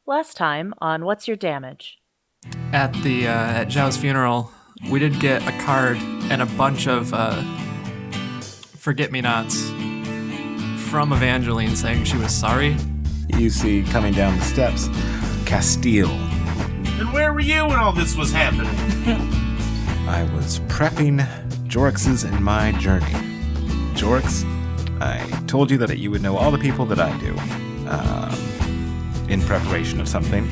Last time on What's Your Damage? At Zhao's funeral, we did get a card and a bunch of forget-me-nots from Evangeline saying she was sorry. You see coming down the steps, Castille. And where were you when all this was happening? I was prepping Jorrix's and my journey. Jorrix, I told you that you would know all the people that I do in preparation of something,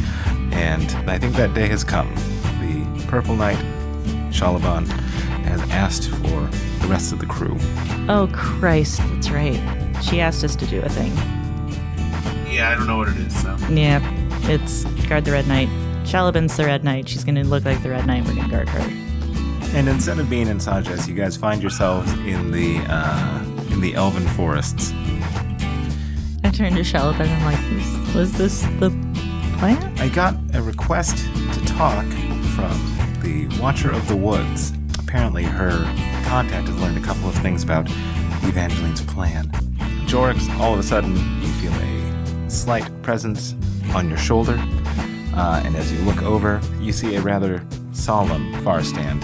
and I think that day has come. The Purple Knight, Shalaban, has asked for the rest of the crew. Oh, Christ, that's right. She asked us to do a thing. Yeah, I don't know what it is, so. Yeah, it's guard the Red Knight. Shalaban's the Red Knight. She's going to look like the Red Knight. We're going to guard her. And instead of being in Sajas, you guys find yourselves in the Elven forests. I turned to Shalaban and I'm like, was this the plan? I got a request to talk from the Watcher of the Woods. Apparently her contact has learned a couple of things about Evangeline's plan. Jorrix, all of a sudden, you feel a slight presence on your shoulder, and as you look over, you see a rather solemn Farstand.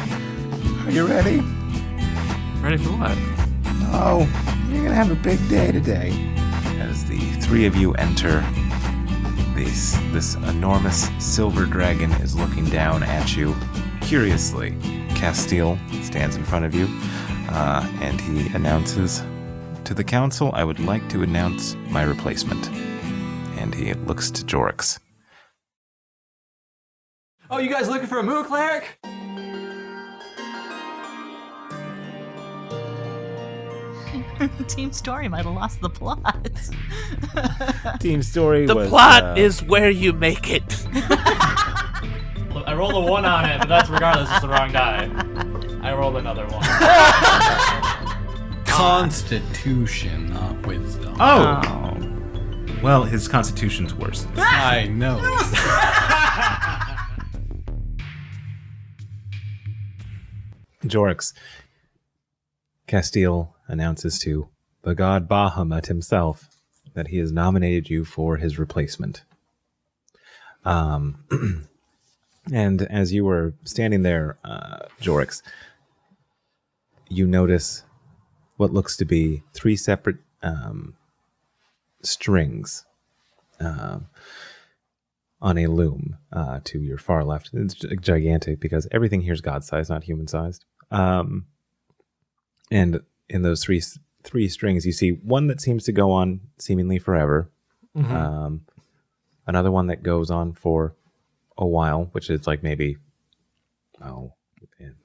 Are you ready? Ready for what? Oh, you're gonna have a big day today. As the three of you enter, this enormous silver dragon is looking down at you. Curiously, Castille stands in front of you, and he announces to the council, I would like to announce my replacement. And he looks to Jorrix. Oh, you guys looking for a Moo cleric? Team Story might have lost the plot. Team Story The was... plot is where you make it. I rolled a 1 on it, but that's regardless, it's the wrong die. I rolled another 1. Constitution, not wisdom. Oh! Well, his constitution's worse. I know. Jorrix. Castille announces to the god Bahamut himself that he has nominated you for his replacement. And as you were standing there, Jorrix, you notice what looks to be 3 separate strings on a loom to your far left. It's gigantic because everything here is God-sized, not human-sized. And in those three strings, you see one that seems to go on seemingly forever. Mm-hmm. Another one that goes on for a while, which is like maybe,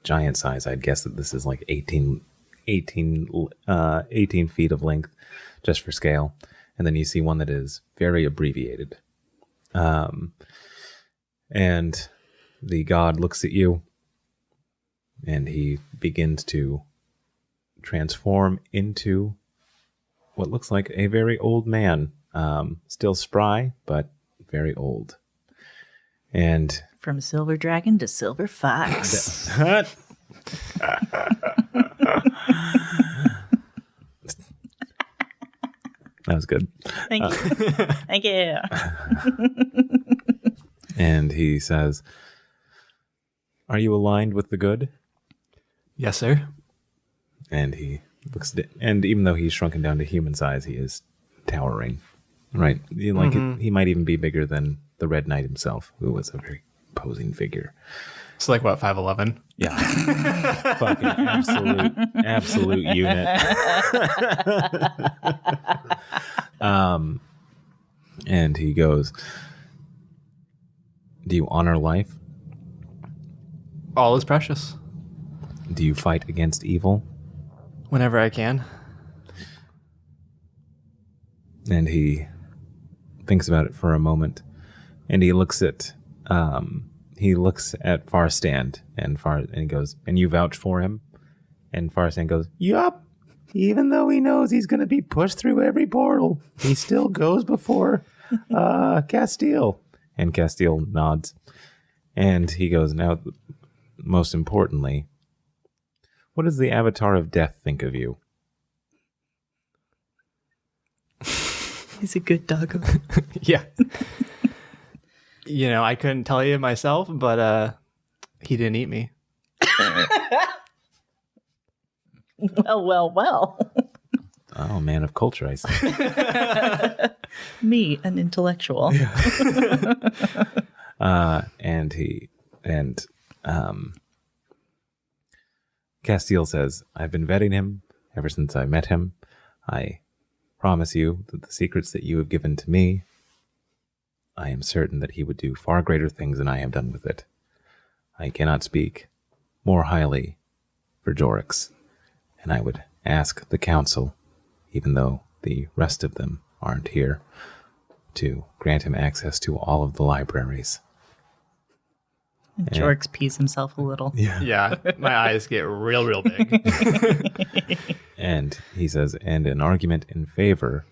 giant size. I'd guess that this is like 18 feet of length, just for scale. And then you see one that is very abbreviated. And the god looks at you, and he begins to transform into what looks like a very old man. Still spry, but very old. And From Silver Dragon to Silver Fox. that was good. Thank you. Thank you. And he says, "Are you aligned with the good?" Yes, sir. And he looks, and even though he's shrunken down to human size, he is towering. Right? He might even be bigger than the Red Knight himself, who was a very imposing figure. It's like, what, 5'11"? Yeah. Fucking absolute unit. And he goes, "Do you honor life? All is precious. Do you fight against evil?" Whenever I can. And he thinks about it for a moment, and he looks at Farstand, and he goes, "And you vouch for him?" And Farstand goes, "Yup. Even though he knows he's going to be pushed through every portal, he still goes before Castille." And Castille nods, and he goes, "Now, most importantly, what does the Avatar of Death think of you?" He's a good doggo. Yeah. I couldn't tell you myself, but he didn't eat me. Well. Oh, man of culture, I see. Me, an intellectual. Castille says, I've been vetting him ever since I met him. I promise you that the secrets that you have given to me, I am certain that he would do far greater things than I have done with it. I cannot speak more highly for Jorrix, and I would ask the council, even though the rest of them aren't here, to grant him access to all of the libraries. Jorrix pees himself a little. Yeah, my eyes get real big. And he says, and an argument in favor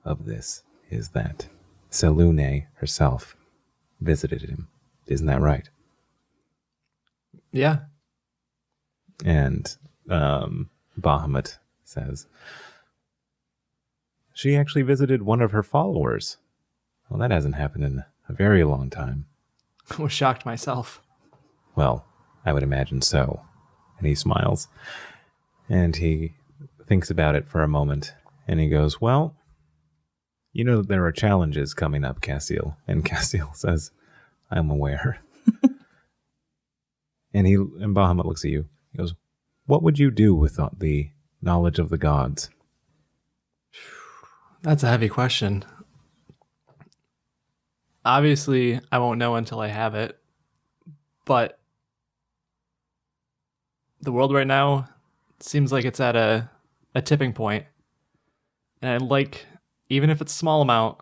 of this is that Selune herself visited him. Isn't that right? Yeah. And Bahamut says, she actually visited one of her followers. Well, that hasn't happened in a very long time. I was shocked myself. Well, I would imagine so. And he smiles. And he thinks about it for a moment. And he goes, well, you know that there are challenges coming up, Castille. And Castille says, I'm aware. And Bahamut looks at you. He goes, what would you do with the knowledge of the gods? That's a heavy question. Obviously, I won't know until I have it. But the world right now seems like it's at a tipping point. And I'd like, even if it's a small amount,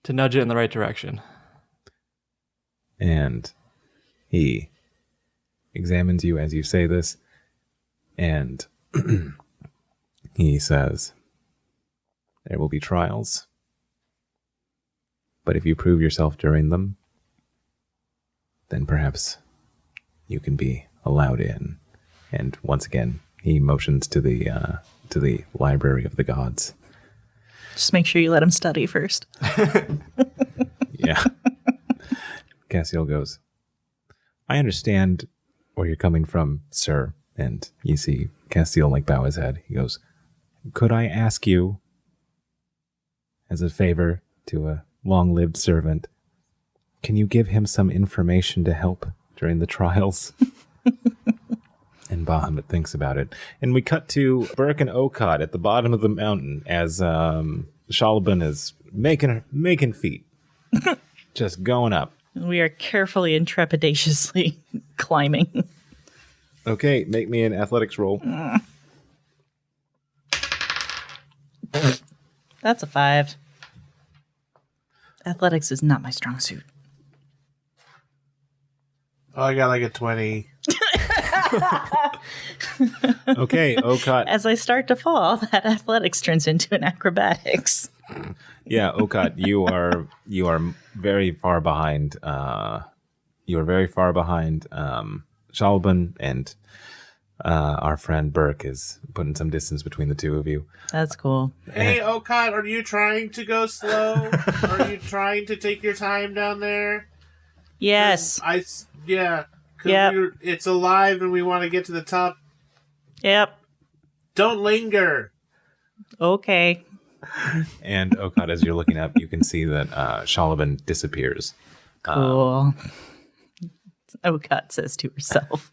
to nudge it in the right direction. And he examines you as you say this, and he says, there will be trials, but if you prove yourself during them, then perhaps you can be allowed in. And once again, he motions to the library of the gods. Just make sure you let him study first. Yeah. Castille goes, I understand where you're coming from, sir. And you see Castille bow his head. He goes, could I ask you, as a favor to a long-lived servant, can you give him some information to help during the trials? And Bahamut thinks about it. And we cut to Burke and Okaat at the bottom of the mountain as Shalban is making feet. Just going up. We are carefully and trepidatiously climbing. Okay, make me an athletics roll. That's a 5. Athletics is not my strong suit. Oh, I got a 20. Okay, Okaat. As I start to fall, that athletics turns into an acrobatics. Yeah, Okaat, you are very far behind. You are very far behind Shalban, and our friend Burke is putting some distance between the two of you. That's cool. Hey, Okaat, are you trying to go slow? Are you trying to take your time down there? Yes. Yeah. Yep. It's alive and we want to get to the top. Yep. Don't linger. Okay. And Okaat, as you're looking up, you can see that Shalban disappears. Cool. Okaat says to herself,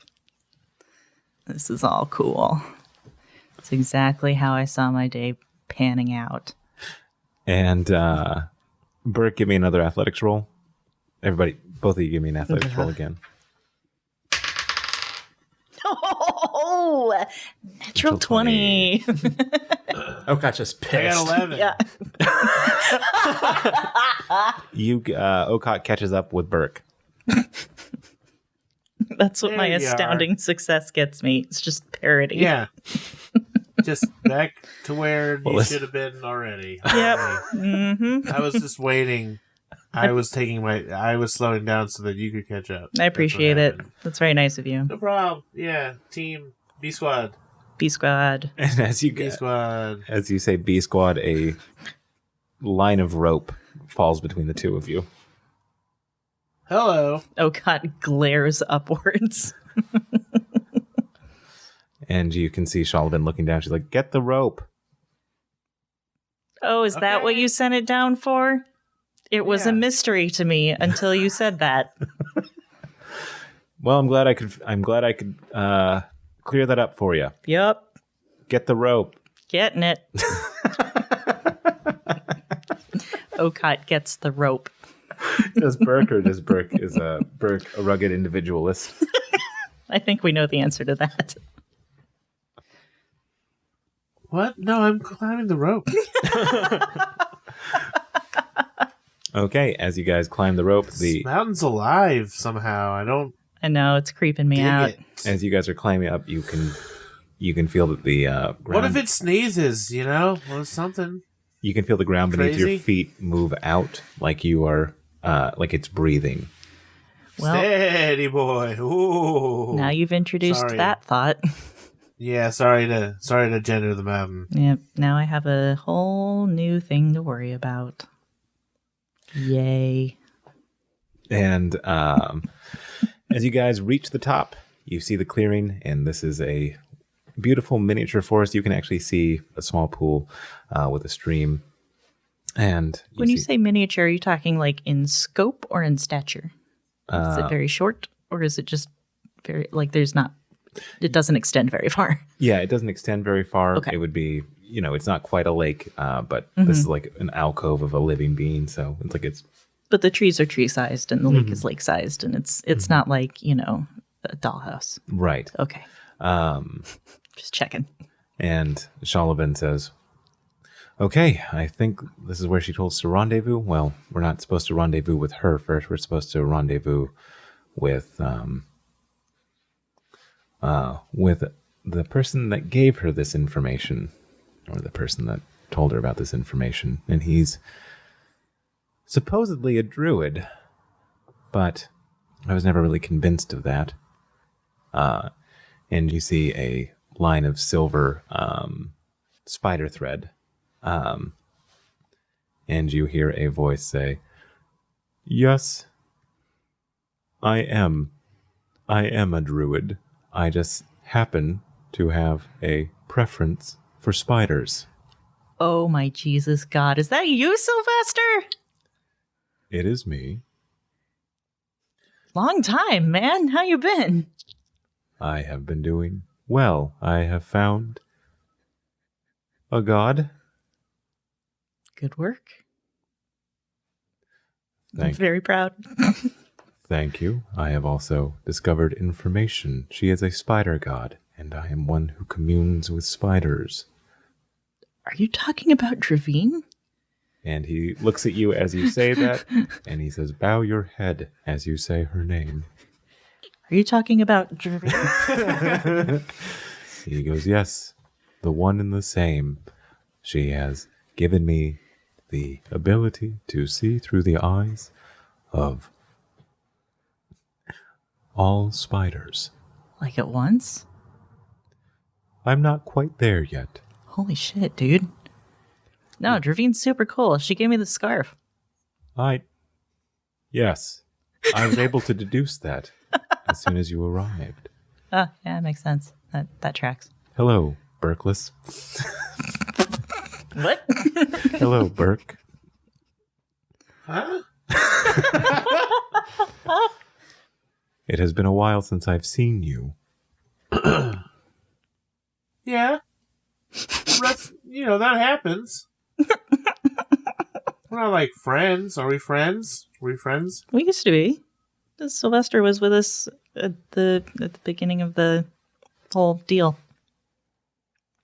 this is all cool. It's exactly how I saw my day panning out. And Burke, give me another athletics roll. Everybody, both of you give me an athletics roll again. Oh, natural 20. Okaat's just I pissed. got 11. Yeah. Okaat catches up with Burke. That's what There my you astounding success gets me. It's just parody. Yeah. Just back to where you listen. should have been already. Yep. Mm-hmm. I was just waiting. I was slowing down so that you could catch up. I appreciate it. That's very nice of you. No problem. Yeah. Team B Squad. B Squad. And as you B Squad. as you say B Squad, a line of rope falls between the two of you. Hello. Okaat glares upwards. And you can see Shalvin looking down. She's like, get the rope. Oh, is that what you sent it down for? It was a mystery to me until you said that. Well, I'm glad I could clear that up for you. Yep. Get the rope. Getting it. Okaat gets the rope. Does Burke or does Burke Burke a rugged individualist? I think we know the answer to that. What? No, I'm climbing the rope. Okay, as you guys climb the rope, This mountain's alive somehow. I know, it's creeping me dig out. it. as you guys are climbing up, you can feel that the ground. What if it sneezes, Or something. You can feel the ground beneath your Crazy? feet move out like you are like it's breathing. Well, Steady, boy. Ooh. now you've introduced Sorry. that thought. Yeah, sorry to gender the mountain. Yep, now I have a whole new thing to worry about. Yay. And as you guys reach the top, you see the clearing, and this is a beautiful miniature forest. You can actually see a small pool with a stream. And When you say miniature, are you talking like in scope or in stature? Is it very short, or is it just very, like, it doesn't extend very far? yeah, it doesn't extend very far. Okay. It would be, it's not quite a lake, but this is like an alcove of a living being. So it's like But the trees are tree-sized and the lake is lake-sized, and it's not like, a dollhouse. right. Okay. Just checking. And Shalvin says, okay, I think this is where she told us to rendezvous. Well, we're not supposed to rendezvous with her first. We're supposed to rendezvous with the person that gave her this information, or the person that told her about this information. And he's supposedly a druid, but I was never really convinced of that. And you see a line of silver spider thread. And you hear a voice say, yes, I am a druid. I just happen to have a preference for spiders. Oh my Jesus God. Is that you, Sylvester? It is me. Long time, man. How you been? I have been doing well. I have found a god. Good work. I'm Thank very proud. Thank you. I have also discovered information. She is a spider god, and I am one who communes with spiders. Are you talking about Dravine? And he looks at you as you say that, and he says, bow your head as you say her name. Are you talking about Dravine? He goes, yes, the one and the same. She has given me the ability to see through the eyes of all spiders. Like at once? I'm not quite there yet. Holy shit, dude. No, Dravine's super cool. She gave me the scarf. Yes, I was able to deduce that as soon as you arrived. Oh, yeah, makes sense. That tracks. Hello, Burkeless. What? Hello, Burke. Huh? It has been a while since I've seen you. Yeah. That's, that happens. We're not like friends. Are we friends? Are we friends? We used to be. Sylvester was with us at the beginning of the whole deal.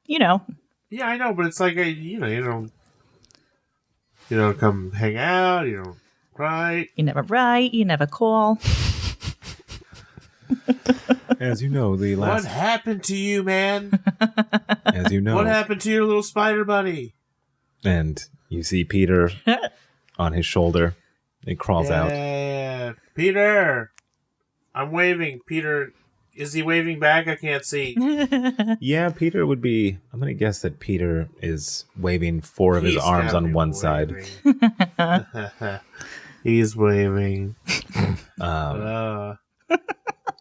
Yeah, I know, but it's like, you don't come hang out, you don't write. You never write, you never call. As you know, the What last... happened to you, man? As you know... What happened to your little spider buddy? And you see Peter on his shoulder. It crawls out. Yeah, Peter! I'm waving. Peter, is he waving back? I can't see. Yeah, Peter would be... I'm going to guess that Peter is waving four of his He's arms gotta on be one side. waving. He's waving.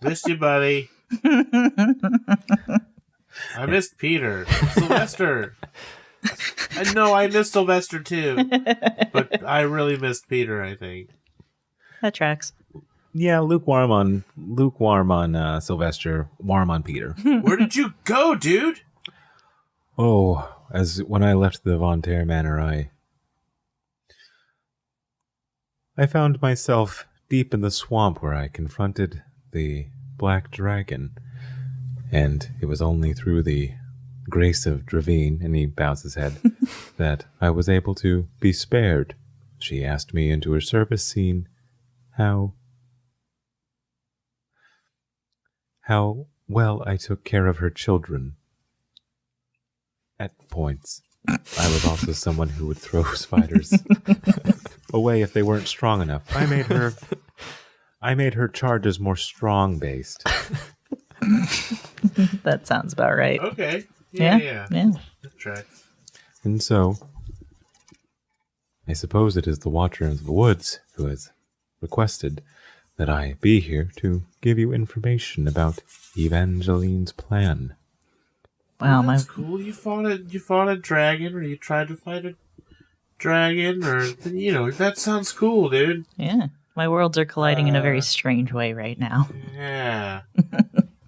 Missed you, buddy. I missed Peter. Sylvester. I know I missed Sylvester too. But I really missed Peter, I think. That tracks. Yeah, lukewarm on Sylvester, warm on Peter. Where did you go, dude? Oh, as when I left the Von Terre Manor, I found myself deep in the swamp where I confronted the Black Dragon. And it was only through the grace of Dravine, and he bows his head, that I was able to be spared. She asked me into her service scene how well I took care of her children. At points, I was also someone who would throw spiders away if they weren't strong enough. I made her charges more strong-based. That sounds about right. Okay. Yeah. That tracks. And so, I suppose it is the Watcher of the Woods who has requested that I be here to give you information about Evangeline's plan. Wow, That's cool. You fought a dragon, or you tried to fight a dragon, or that sounds cool, dude. Yeah. My worlds are colliding in a very strange way right now. Yeah.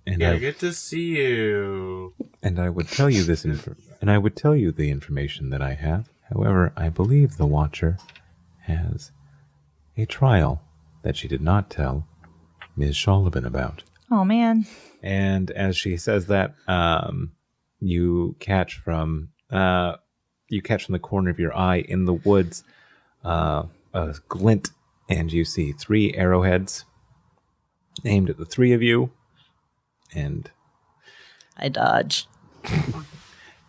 And I get to see you. And I would tell you this and I would tell you the information that I have. However, I believe the Watcher has a trial that she did not tell Ms. Shalaban about. Oh, man. And as she says that, you catch from the corner of your eye in the woods a glint, and you see 3 arrowheads aimed at the 3 of you. And I dodge.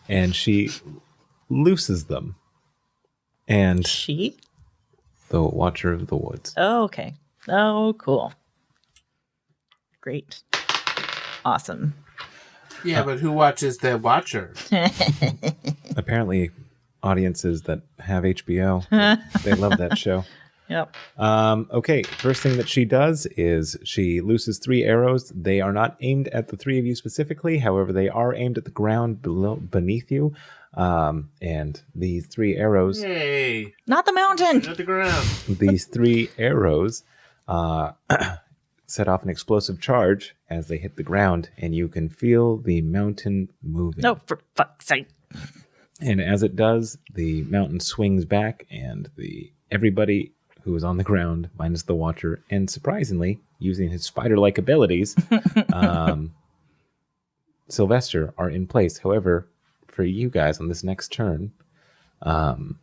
And she looses them. And She? the Watcher of the Woods. Oh, okay. Oh, cool. Great. Awesome. Yeah, but who watches the Watcher? Apparently, audiences that have HBO, they love that show. Yep. Okay, first thing that she does is she looses 3 arrows. They are not aimed at the 3 of you specifically. However, they are aimed at the ground beneath you. And these 3 arrows... Hey! Not the mountain! At the ground. These 3 arrows set off an explosive charge as they hit the ground, and you can feel the mountain moving. No, for fuck's sake. And as it does, the mountain swings back, and everybody who is on the ground, minus the Watcher, and surprisingly, using his spider-like abilities, Sylvester, are in place. However, for you guys on this next turn, it'll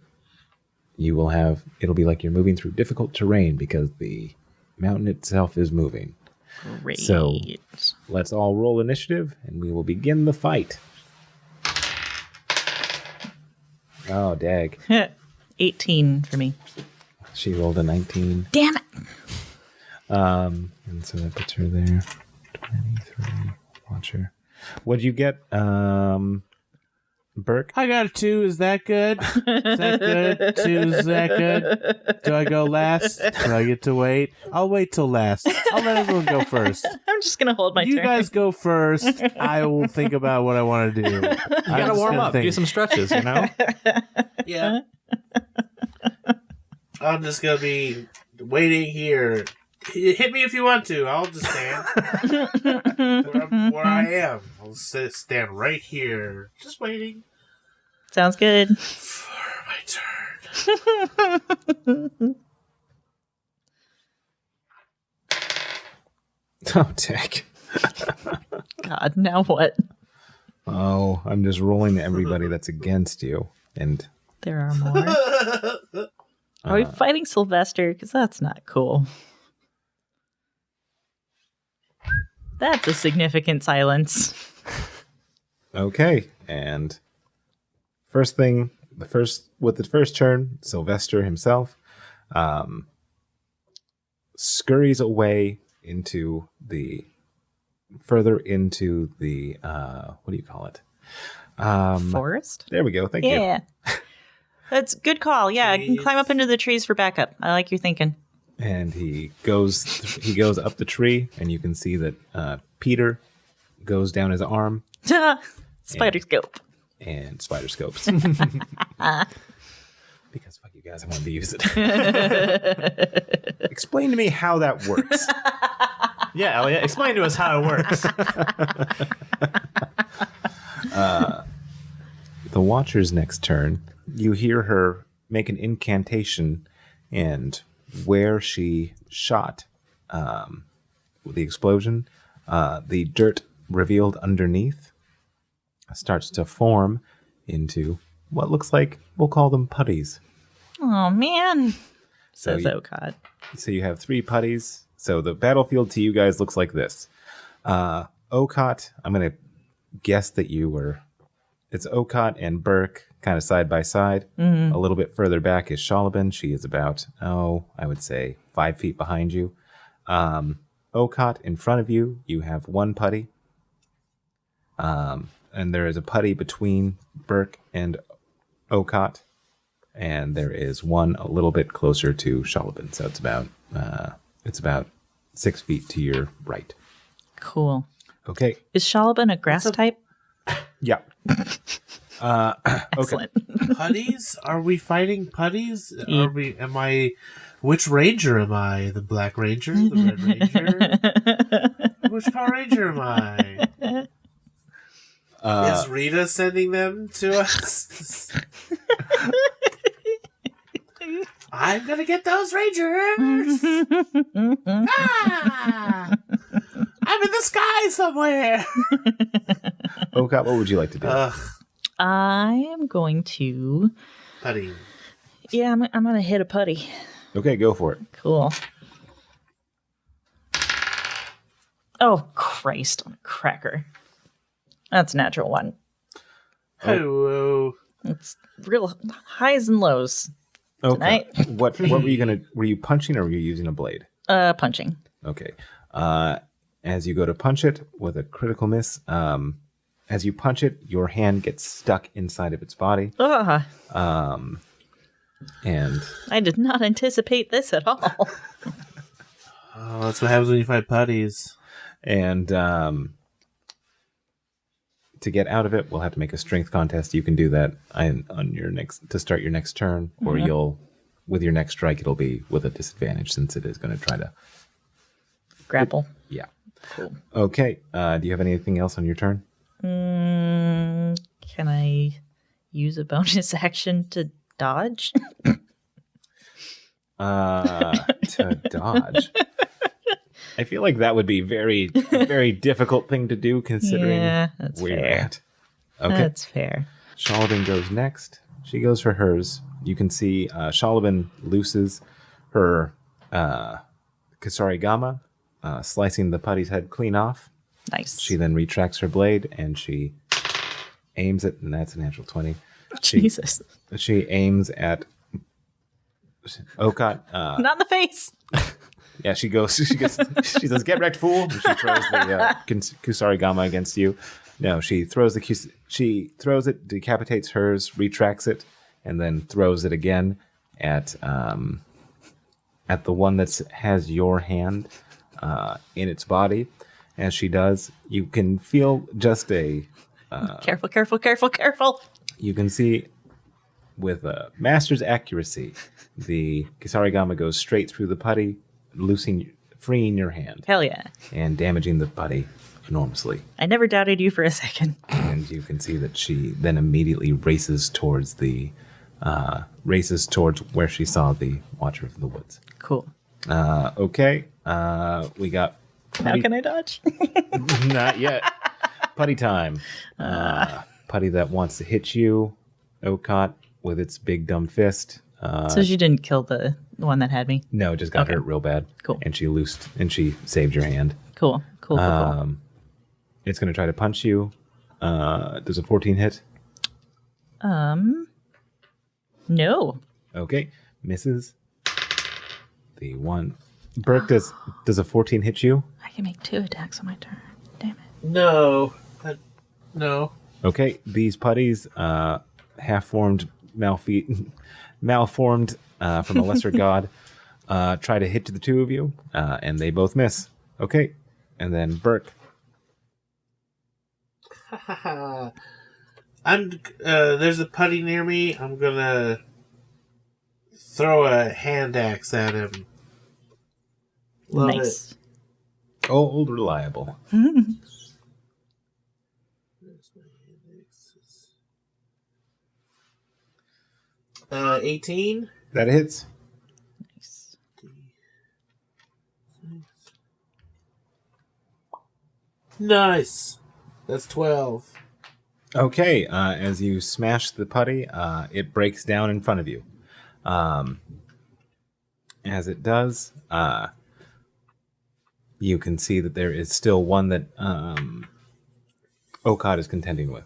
be like you're moving through difficult terrain because the mountain itself is moving. Great. So let's all roll initiative, and we will begin the fight. Oh, dag. 18 for me. She rolled a 19. Damn it. And so that puts her there. 23. Watcher. What'd you get, Burke? I got a 2. Is that good? Is that good? 2, is that good? Do I go last? Do I get to wait? I'll wait till last. I'll let everyone go first. I'm just going to hold my You turn. guys go first. I will think about what I want to do. You gotta warm up, do some stretches, you know? Yeah. I'm just gonna be waiting here. Hit me if you want to. I'll just stand where I am. I'll stand right here, just waiting Sounds good. for my turn. Oh, dag. God, now what? Oh, I'm just rolling to everybody that's against you. And There are more. Are we fighting Sylvester? Because that's not cool. That's a significant silence. okay, and with the first turn, Sylvester himself scurries away further into the what do you call it? Forest? There we go. Thank you. Yeah. That's a good call. Yeah, I can climb up into the trees for backup. I like your thinking. And he goes up the tree, and you can see that Peter goes down his arm. Spider scope. And spider scopes. Because fuck you guys, I wanted to use it. Explain to me how that works. Yeah, Elliot, explain to us how it works. The Watcher's next turn, you hear her make an incantation, and where she shot with the explosion, the dirt revealed underneath starts to form into what looks like, we'll call them putties. Oh, man. Says you- Okaat. So you have 3 putties. So the battlefield to you guys looks like this. Okaat, I'm going to guess that it's Okaat and Burke kind of side by side. A little bit further back is Shalabin. She is about, I would say 5 feet behind you. Okaat, in front of you, you have 1 putty. And there is a putty between Burke and Okaat. And there is one a little bit closer to Shalabin. So it's about 6 feet to your right. Cool. Okay. Is Shalabin a grass type? Yeah. Excellent. Putties? Are we fighting putties? Which ranger am I? The Black Ranger? The Red Ranger? Which Power Ranger am I? Is Rita sending them to us? I'm gonna get those rangers! Ah! I'm in the sky somewhere! Okaat, what would you like to do? I am going to... Putty. Yeah, I'm going to hit a putty. Okay, go for it. Cool. Oh, Christ on a cracker. That's a natural one. Hello. It's real highs and lows Okay. tonight. What were you gonna? Were you punching or were you using a blade? Punching. Okay. As you go to punch it with a critical miss, as you punch it, your hand gets stuck inside of its body. And I did not anticipate this at all. Oh, that's what happens when you fight putties. And to get out of it, we'll have to make a strength contest. You can do that on your to start your next turn, or you'll, with your next strike, it'll be with a disadvantage since it is going to try to Grapple. Yeah. Cool. Okay. Do you have anything else on your turn? Can I use a bonus action to dodge? To dodge. I feel like that would be a very difficult thing to do considering that's where fair. you're at. Okay. That's fair. Shalabin goes next. She goes for hers. You can see Shalabin looses her Kasarigama, slicing the putty's head clean off. Nice. She then retracts her blade and she aims it, and that's a natural 20. Jesus. She aims at Okaat. Not in the face. Yeah, she says, "Get wrecked, fool!" And she throws the Kusarigama against you. No, she throws it, decapitates hers, retracts it, and then throws it again at the one that has your hand in its body. As she does, you can feel just a Careful. You can see with a master's accuracy, the Kisarigama goes straight through the putty, freeing your hand. Hell yeah. And damaging the putty enormously. I never doubted you for a second. And you can see that she then immediately races towards where she saw the Watcher of the Woods. Cool. Okay. We got How can I dodge? Not yet. Putty time. Putty that wants to hit you, Okaat, with its big dumb fist. So she didn't kill the one that had me? No, just got hurt real bad. Cool. And she saved your hand. Cool. It's going to try to punch you. Does a 14 hit? No. Okay. Misses. The one. Burke, does a 14 hit you? I can make 2 attacks on my turn. Damn it. No. No. Okay. These putties, malformed from a lesser god, try to hit to the two of you, and they both miss. Okay, and then Burke. There's a putty near me. I'm gonna throw a hand axe at him. Love Nice. it. Old reliable. 18. That hits. Nice. Nice. That's 12. Okay, as you smash the putty, it breaks down in front of you. As it does, you can see that there is still one that Okaat is contending with.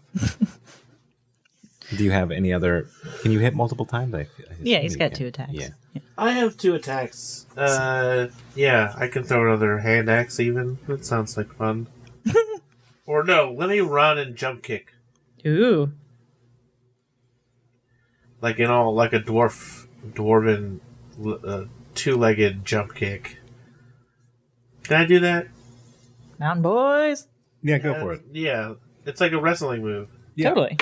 Do you have any other... Can you hit multiple times? Yeah, he's got 2 attacks. Yeah. I have 2 attacks. Yeah, I can throw another hand axe even. That sounds like fun. Or no, let me run and jump kick. Ooh. Like a dwarven 2-legged jump kick. Can I do that? Mountain boys. Yeah, go for it. Yeah, it's like a wrestling move. Yeah. Totally.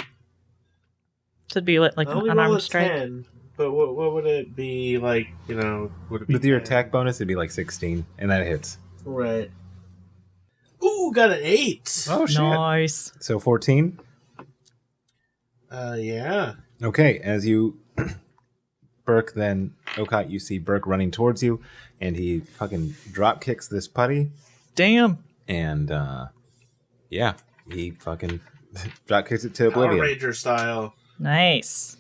Should be like I an only roll a unarmed strike. 10, but what would it be like, would it be With your 10? attack bonus, it'd be like 16, and that hits. Right. Ooh, got an 8! Oh, shit. Nice. So 14? Yeah. Okay, as you... Burke, then Okaat, you see Burke running towards you, and he fucking drop kicks this putty, Damn. and yeah, he fucking drop kicks it to Power oblivion. Ranger style. Nice.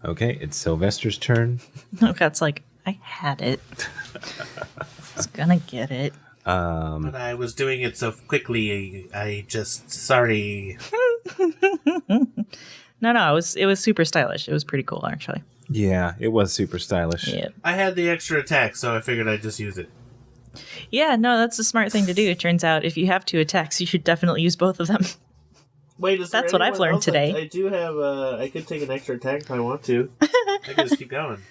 Okay, it's Sylvester's turn. Okaat's like, I had it. It's gonna get it. But I was doing it so quickly, sorry. No, it was super stylish. It was pretty cool, actually. Yeah, it was super stylish. Yeah. I had the extra attack, so I figured I'd just use it. Yeah, no, that's a smart thing to do. It turns out if you have 2 attacks, you should definitely use both of them. Wait, is there That's what I've anyone learned else? today. I do have, I could take an extra attack if I want to. I can just keep going.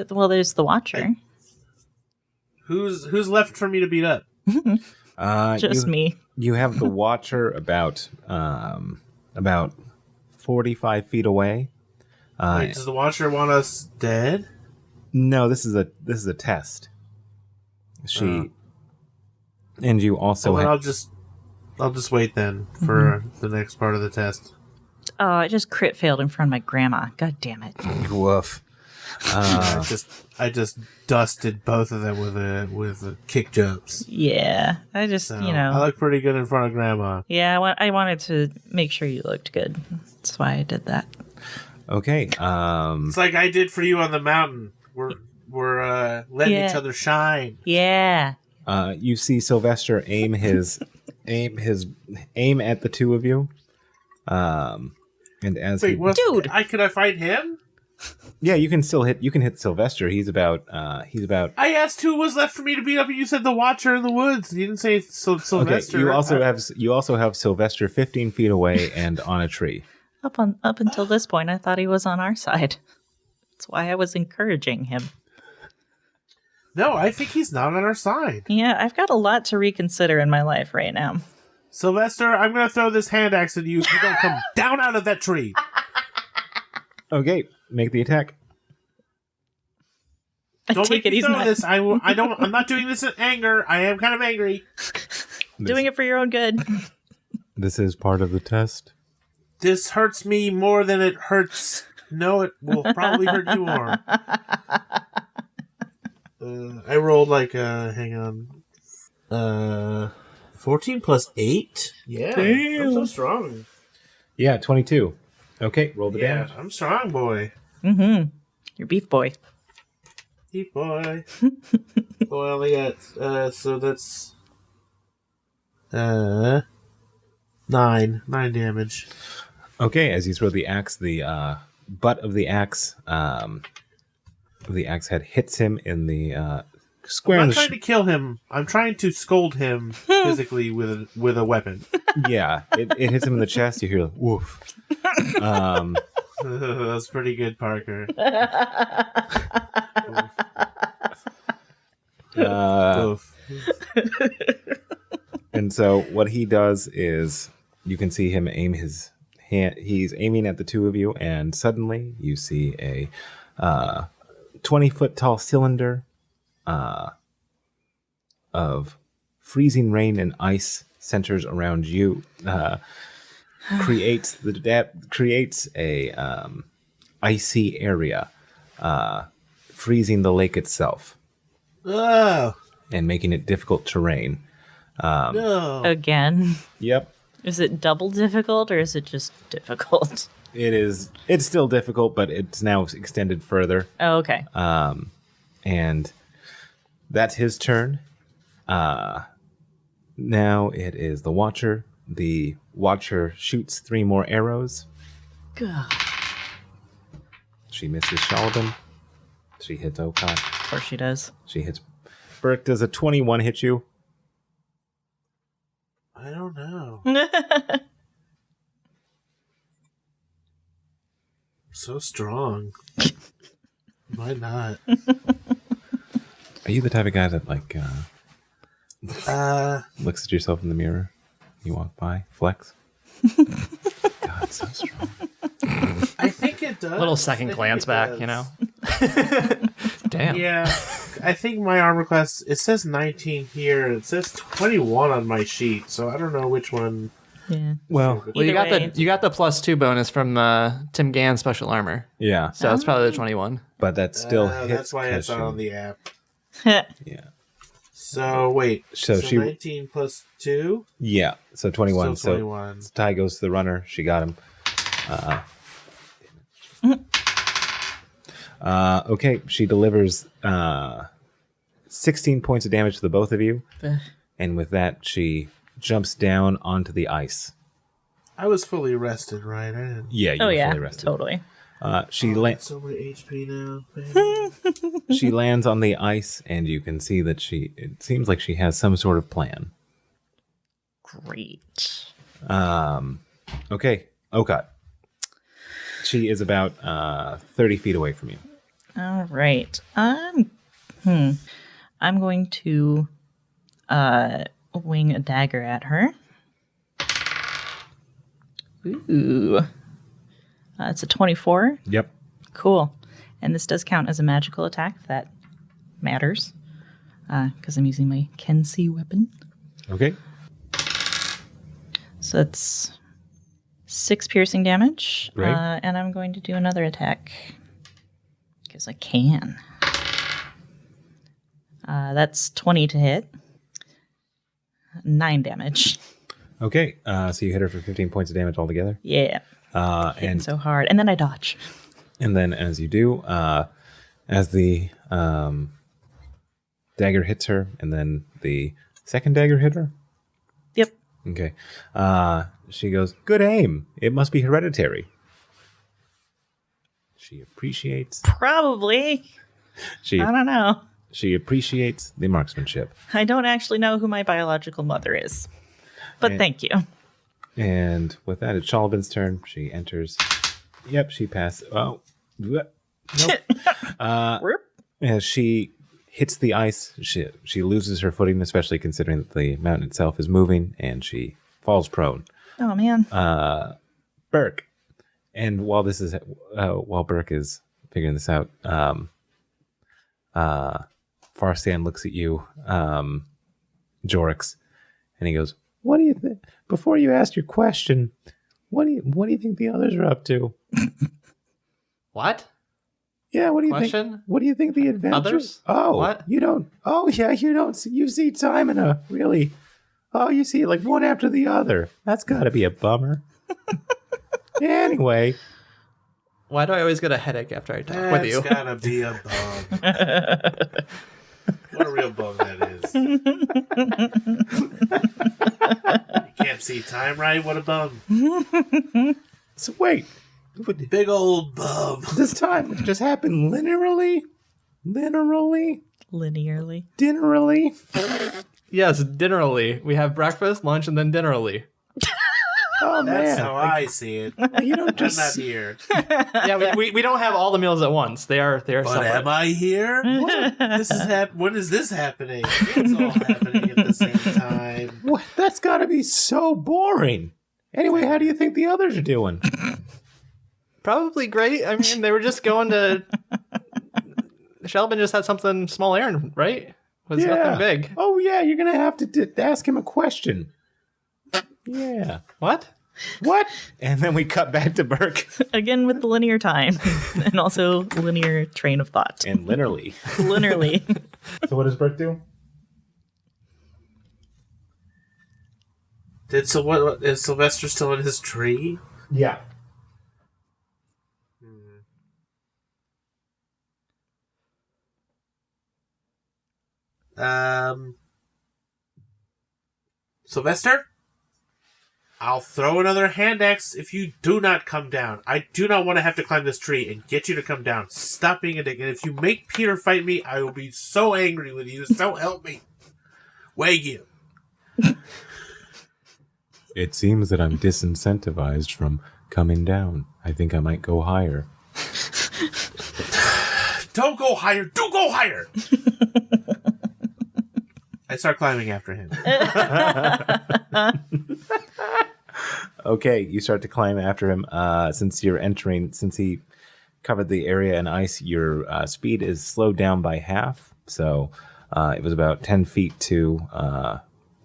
Well, there's the Watcher. Who's left for me to beat up? Just me. You have the Watcher about 45 feet away. Wait, does the Watcher want us dead? No, this is a test. She and you also Well, then have, I'll just wait then for the next part of the test. Oh, I just crit failed in front of my grandma. God damn it. woof. I just dusted both of them with kick jumps. Yeah, I just, So, you know. I look pretty good in front of Grandma. Yeah, I wanted to make sure you looked good. That's why I did that. Okay. It's like I did for you on the mountain. We're letting each other shine. Yeah. You see Sylvester aim at the two of you. And as Wait, he, what? Dude! Could I fight him? yeah, you can hit Sylvester. He's about I asked who was left for me to beat up, and you said the Watcher in the woods. You didn't say Sylvester. Okay, you also have Sylvester 15 feet away and on a tree. Up until this point, I thought he was on our side. That's why I was encouraging him. No, I think he's not on our side. Yeah, I've got a lot to reconsider in my life right now. Sylvester, I'm going to throw this hand axe at you if you don't come down out of that tree. Okay, make the attack. Don't take make me he's throw not this. I'm not doing this in anger. I am kind of angry. doing it for your own good. This is part of the test. This hurts me more than it hurts. No, it will probably hurt you more. I rolled hang on. 14 plus 8? Yeah, I'm so strong. Yeah, 22. Okay, roll the Yeah, damage. I'm strong, boy. Mm-hmm. Your beef boy. Beef boy. Oh, I only got, so that's, 9 damage. Okay, as you throw the axe, the butt of the axe head hits him in the square. I'm in not the trying to kill him. I'm trying to scold him physically with a weapon. yeah, it hits him in the chest. You hear like, woof. That's pretty good, Parker. Oof. And so what he does is you can see him aim his hand. He's aiming at the two of you, and suddenly you see a 20-foot tall cylinder of freezing rain and ice centers around you. Creates a icy area, freezing the lake itself Oh, and making it difficult terrain. no. Again. Yep. Is it double difficult or is it just difficult? It is. It's still difficult, but it's now extended further. Oh, okay. And that's his turn. Now it is the Watcher. The Watcher shoots 3 more arrows. God. She misses Shalaban. She hits Okaat. Of course she does. She hits Burke. Does a 21 hit you? I don't know. So strong. Why not? Are you the type of guy that like Uh, looks at yourself in the mirror? You walk by, flex. God, so strong. I think it does. Little second I think glance it back, does. you know. Damn. Yeah, I think my armor class, it says 19 here. It says 21 on my sheet, so I don't know which one. Yeah. Well, Well, you got Either way. the +2 bonus from Tim Gann's special armor, yeah, so it's probably the 21. but that still hits. That's why it's not Castille. on the app. Yeah. So, wait. So she- 19 plus 2? Yeah. So 21. Still So 21. tie goes to the runner. She got him. Okay. She delivers 16 points of damage to the both of you, and with that, she jumps down onto the ice. I was fully rested, right? I didn't. Yeah. You Oh, were yeah. fully rested. Totally. She So much HP now, baby. she lands on the ice, and you can see that it seems like she has some sort of plan. Great. Okay, Okaat. She is about 30 feet away from you. All right. I'm going to wing a dagger at her. Ooh. It's a 24. Yep. Cool. And this does count as a magical attack, if that matters. Because I'm using my Kensi weapon. Okay. So that's 6 piercing damage. Right. And I'm going to do another attack. Because I can. That's 20 to hit. 9 damage. Okay. So you hit her for 15 points of damage altogether. Yeah. Hitting And so hard. And then I dodge. then as you do, as the dagger hits her, and then the second dagger hit her. Yep. Okay. She goes, "Good aim. It must be hereditary." She appreciates. Probably. She I don't know. she appreciates the marksmanship. I don't actually know who my biological mother is. But And- thank you. And with that, it's Shalaban's turn. She enters. Yep, she passes. Oh, nope. As she hits the ice, she loses her footing, especially considering that the mountain itself is moving, and she falls prone. Oh, man. Burke, and while Burke is figuring this out, Farstan looks at you, Jorrix, and he goes, "What do you think? Before you ask your question, what do you think the others are up to?" What? Yeah, what do you Question? think? What do you think the adventure? Others? Oh, What? You don't. Oh, yeah, you don't. You see time in a really. Oh, you see it like one after the other. That's got to be a bummer. Anyway, Why do I always get a headache after I talk with you? That's gotta be a bum. What a real bum that is. You can't see time right? What a bum. so wait. Big old bum. This time just happened linearly, Linearly. dinnerly. Yes, dinnerly. We have breakfast, lunch, and then dinnerly. Oh That's man, how I see it. you don't I'm just not here. Yeah, we don't have all the meals at once. They are But separate. am I here? This is when is this happening? It's all happening at the same time. What? That's got to be so boring. Anyway, how do you think the others are doing? Probably great. I mean, they were just going to. Shelvin just had something small errand, right? Was nothing big. Oh yeah, you're gonna have to ask him a question. Yeah. What? What? And then we cut back to Burke. Again with the linear time and also linear train of thought. And literally. Literally. So what does Burke do? Is Sylvester still in his tree? Yeah. Sylvester? I'll throw another hand axe if you do not come down. I do not want to have to climb this tree and get you to come down. Stop being a dick. And if you make Peter fight me, I will be so angry with you. So help me. Wagyu. It seems that I'm disincentivized from coming down. I think I might go higher. Don't go higher. Do go higher. I start climbing after him. Okay, you start to climb after him. Since he covered the area in ice, your speed is slowed down by half. So it was about 10 feet to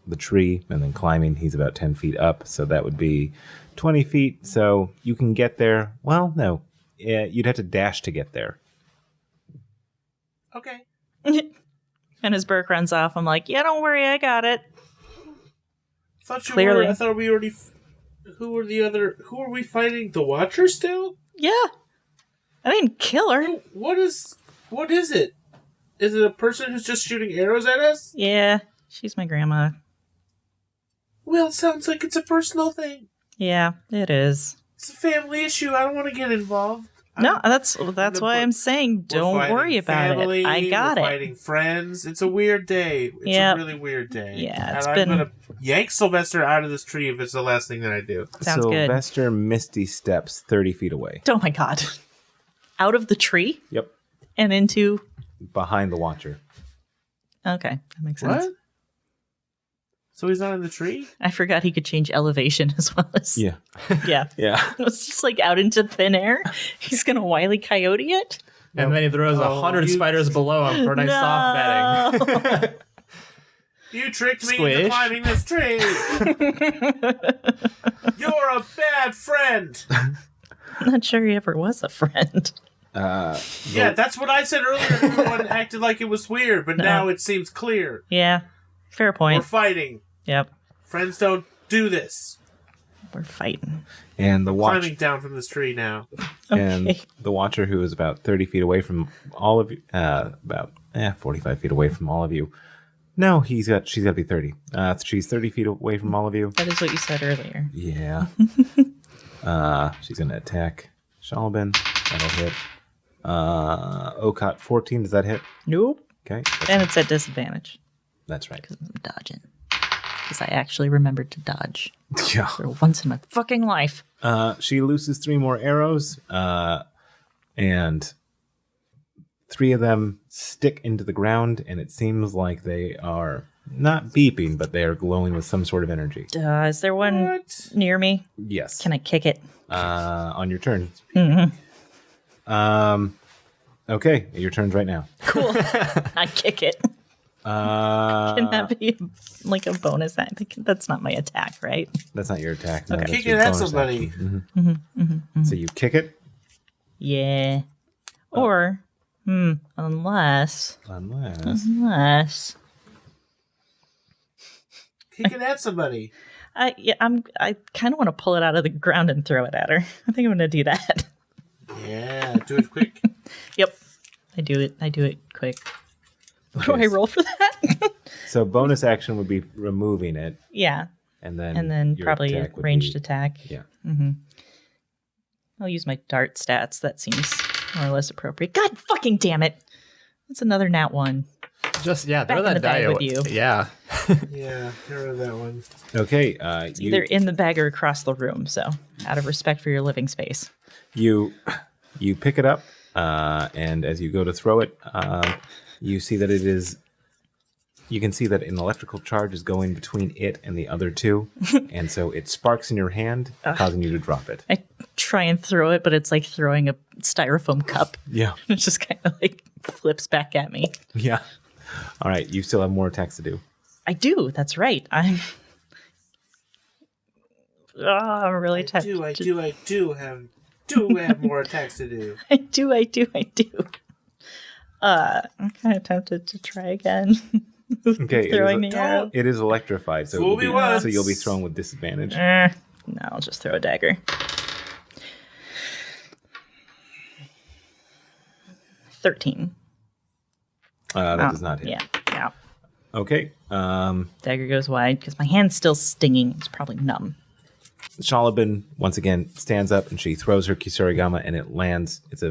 the tree, and then climbing, he's about 10 feet up. So that would be 20 feet. So you can get there. Well, no, you'd have to dash to get there. Okay. And as Burke runs off, I'm like, yeah, don't worry, I got it. Clearly. I thought we already... Who are we fighting? The Watcher still? Yeah. I didn't kill her. What is it? Is it a person who's just shooting arrows at us? Yeah, she's my grandma. Well, it sounds like it's a personal thing. Yeah, it is. It's a family issue. I don't want to get involved. No, that's why I'm saying don't worry about it. I got it. We're fighting friends. It's a weird day. It's a really weird day. Yeah, I'm going to yank Sylvester out of this tree if it's the last thing that I do. Sounds good. Sylvester misty steps 30 feet away. Oh my god. Out of the tree? Yep. And into... Behind the Watcher. Okay, that makes sense. What? So he's not in the tree? I forgot he could change elevation as well as... Yeah. Yeah. Yeah. It's just like out into thin air. He's going to Wile E. Coyote it? And then he throws 100 spiders below him for a nice soft bedding. You tricked me Squish. into climbing this tree. You're a bad friend. I'm not sure he ever was a friend. Yeah, that's what I said earlier. Everyone acted like it was weird, but now it seems clear. Yeah, fair point. We're fighting. Yep, Friends don't do this. we're fighting. And the Watcher... Climbing down from this tree now. And the Watcher, who is about 30 feet away from all of you, about 45 feet away from all of you. No, she's got to be 30. She's 30 feet away from all of you. That is what you said earlier. Yeah. She's going to attack Shalbin. That'll hit. Okaat 14, does that hit? Nope. Okay. And it's at disadvantage That's right. because I'm dodging. Because I actually remembered to dodge Yeah. for once in my fucking life. She looses 3 more arrows, and 3 of them stick into the ground, and it seems like they are not beeping, but they are glowing with some sort of energy. Is there one What? near me? Yes. Can I kick it? On your turn. Mm-hmm. Okay, your turn's right now. Cool. I kick it. Can that be like a bonus? I think that's not my attack, right? That's not your attack. No, that's Kick your it at bonus somebody. action. So you kick it, Yeah. Or, unless. unless Kick it at somebody. I kind of want to pull it out of the ground and throw it at her. I think I'm going to do that. Yeah, do it quick. Yep. I do it quick. What do I roll for that? so. Bonus action would be removing it, Yeah. and then your probably a attack would ranged be- attack. Yeah. I'll use my dart stats. That seems more or less appropriate. God fucking damn it. That's another nat one. Just, throw Back in that the die bag with away. you. Yeah. Yeah, I heard that one. Okay, Either in the bag or across the room. So, out of respect for your living space. you pick it up, and as you go to throw it, you see that it is. You can see that an electrical charge is going between it and the other two, and so it sparks in your hand, causing you to drop it. I try and throw it, but it's like throwing a styrofoam cup. Yeah, It just kind of like flips back at me. yeah. All right, you still have more attacks to do. I do. That's right. I'm really tempted. I do have more attacks to do. I do. I'm kind of tempted to try again. Okay, Throwing the arrow. it is electrified, so Fool me once. you'll be thrown with disadvantage. No, I'll just throw a dagger. 13. That does not hit. Yeah. Okay. Dagger goes wide because my hand's still stinging. It's probably numb. Shalabin once again stands up and she throws her Kisurigama and it lands. It's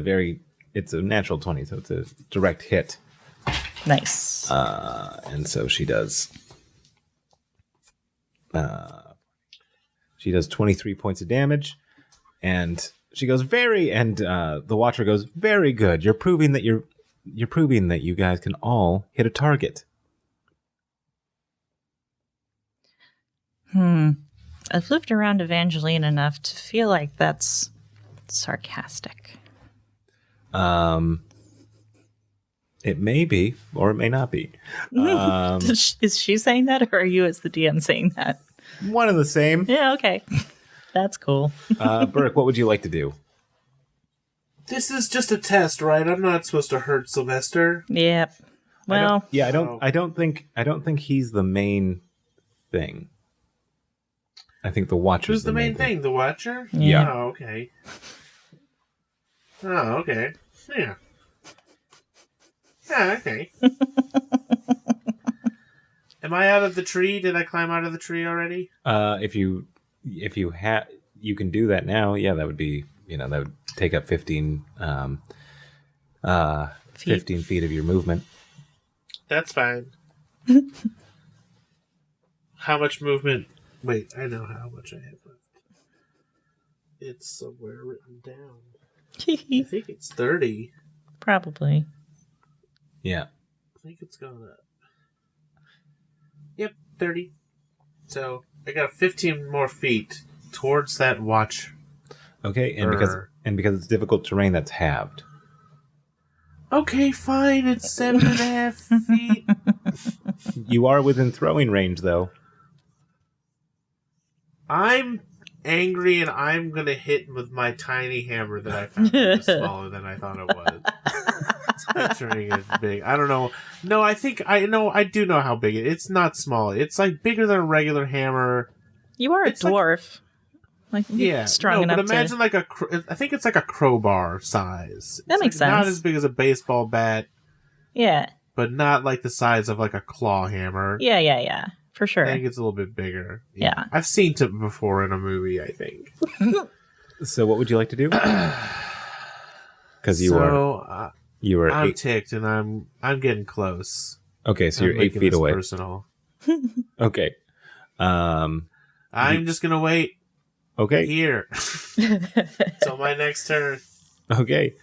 a natural 20, so it's a direct hit. Nice. And so she does. She does 23 points of damage, and she goes the Watcher goes, very good. You're proving that you guys can all hit a target. I've lived around Evangeline enough to feel like that's sarcastic. It may be, or it may not be. Is she saying that, or are you as the DM saying that? One and the same. Yeah, okay. That's cool. Burke, what would you like to do? This is just a test, right? I'm not supposed to hurt Sylvester. Yep. Well, I don't think he's the main thing. I think the Watcher's Who's the main thing? The Watcher? Yeah. Oh, okay. Yeah. Yeah, okay. Am I out of the tree? Did I climb out of the tree already? If you can do that now. Yeah, that would be, that would take up 15 feet of your movement. That's fine. How much movement? Wait, I know how much I have left. It's somewhere written down. I think it's 30. probably. Yeah. I think it's gone up. Yep, 30. So I got 15 more feet towards that watch. Okay, and because it's difficult terrain, that's halved. Okay, fine. It's 7.5 feet. You are within throwing range, though. I'm angry, and I'm gonna hit with my tiny hammer that I found was smaller than I thought it was. Picturing it big. I don't know. No, I think I know. I do know how big it is. It's not small. It's like bigger than a regular hammer. You are a It's like- dwarf. Like, Yeah, strong enough but imagine to... like I think it's like a crowbar size. That It's makes like Not sense. as big as a baseball bat, Yeah. but not like the size of like a claw hammer. Yeah. For sure. I think it's a little bit bigger. Yeah. I've seen it before in a movie, I think. So, what would you like to do? Because you are I'm 8. ticked, and I'm getting close. Okay, so I'm you're 8 making feet this away. Personal. Okay. I'm just gonna wait Okay. here till my next turn. Okay.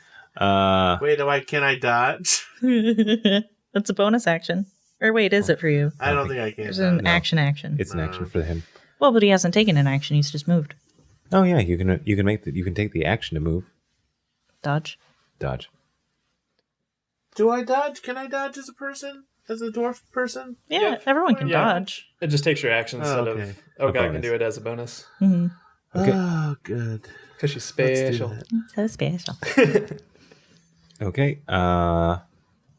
Wait, can I dodge? That's a bonus action. Or wait, is it for you? I don't think I can. There's an No. action. It's an action for him. Well, but he hasn't taken an action. He's just moved. Oh yeah, you can take the action to move. Dodge. Dodge. Do I dodge? Can I dodge as a person? As a dwarf person? Yeah, Yeah. everyone can Yeah. dodge. It just takes your action instead okay. of Okaat can bonus. do it as a bonus. Mm-hmm. Okay. Oh, good. Because she's Let's do special. that. So special. Okay.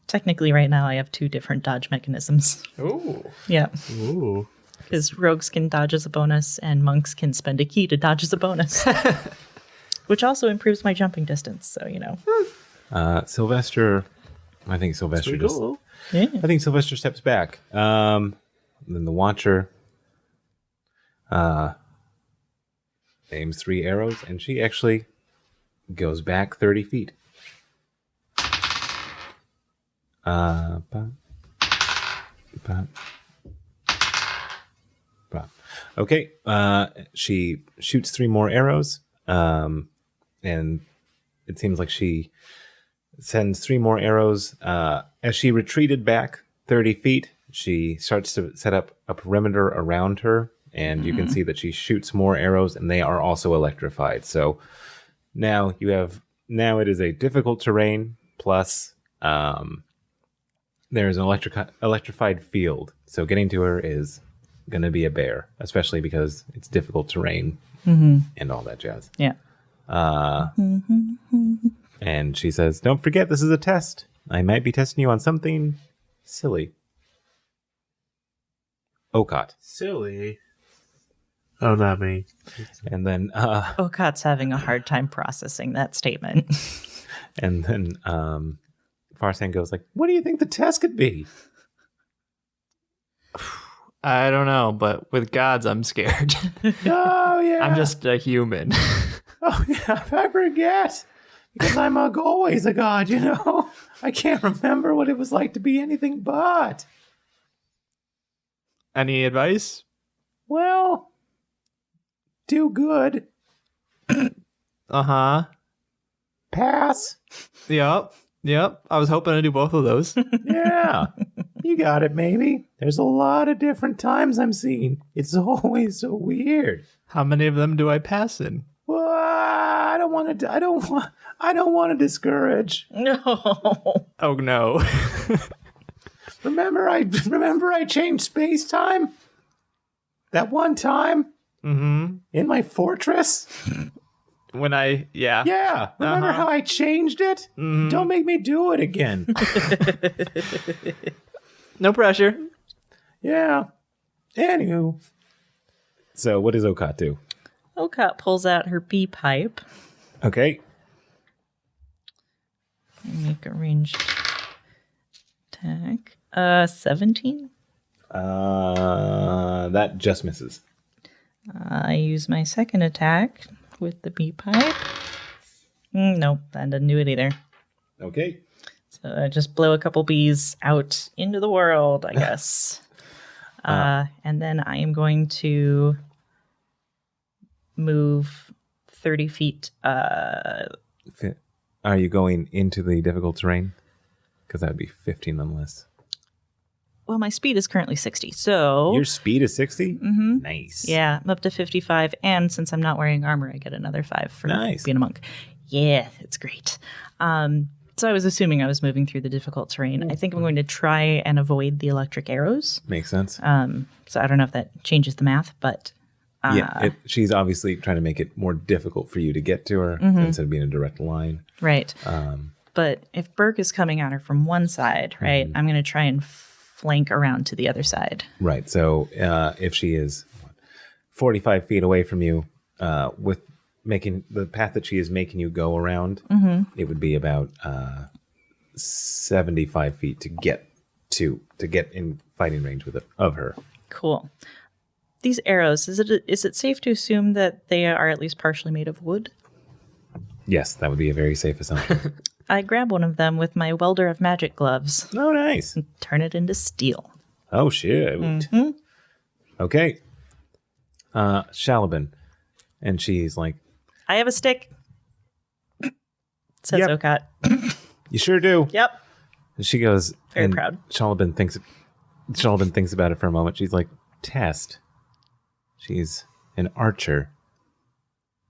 Technically, right now, I have 2 different dodge mechanisms. Ooh. Yeah. Ooh. Because rogues can dodge as a bonus, and monks can spend a key to dodge as a bonus. Which also improves my jumping distance, so, Sylvester. I think Sylvester Pretty just. cool. Yeah. I think Sylvester steps back. Then the Watcher aims 3 arrows, and she actually goes back 30 feet. Okay. She shoots 3 more arrows. And it seems like she sends 3 more arrows. As she retreated back 30 feet, she starts to set up a perimeter around her. And you can see that she shoots more arrows, and they are also electrified. So now it is a difficult terrain, plus there's an electrified field. So getting to her is going to be a bear, especially because it's difficult terrain and all that jazz. Yeah. And she says, "Don't forget, this is a test. I might be testing you on something silly." Okaat. Silly. Oh, not me. And then Okaat's having a hard time processing that statement. and then Farsan goes like, "What do you think the test could be?" I don't know, but with gods, I'm scared. Oh yeah. I'm just a human. Oh yeah, I forget. Because I'm always a god, you know? I can't remember what it was like to be anything but. Any advice? Well, do good. Uh-huh. Pass. Yep. I was hoping to do both of those. Yeah. You got it, maybe. There's a lot of different times I'm seeing. It's always so weird. How many of them do I pass in? Well, I don't want to discourage. No. Oh no. Remember I changed space-time? That one time? Mm-hmm. In my fortress? When yeah. Yeah. Remember how I changed it? Mm-hmm. Don't make me do it again. No pressure. Yeah. Anywho. So what does Okaat do? Okaat pulls out her bee pipe. Okay. Make a ranged attack. 17? That just misses. I use my second attack with the bee pipe. Nope, that doesn't do it either. Okay. So I just blow a couple bees out into the world, I guess. And then I am going to move 30 feet. Are you going into the difficult terrain? Because that would be 15 nonetheless. Well, my speed is currently 60, so... Your speed is 60? Mm-hmm. Nice. Yeah, I'm up to 55, and since I'm not wearing armor, I get another 5 for being a monk. Yeah, it's great. So I was assuming I was moving through the difficult terrain. I think I'm going to try and avoid the electric arrows. Makes sense. So I don't know if that changes the math, but... she's obviously trying to make it more difficult for you to get to her instead of being a direct line. Right. But if Burke is coming at her from one side, right, I'm going to try and flank around to the other side. Right. So if she is 45 feet away from you, with making the path that she is making you go around, it would be about 75 feet to get in fighting range of her. Cool. These arrows, is it safe to assume that they are at least partially made of wood? Yes, that would be a very safe assumption. I grab one of them with my welder of magic gloves. Oh, nice. And turn it into steel. Oh, shit. Okay. Shalabin. And she's like, I have a stick. Says Yep. Okaat. you sure do. Yep. And she goes, Very and proud. Shalabin thinks about it for a moment. She's like, test. She's an archer.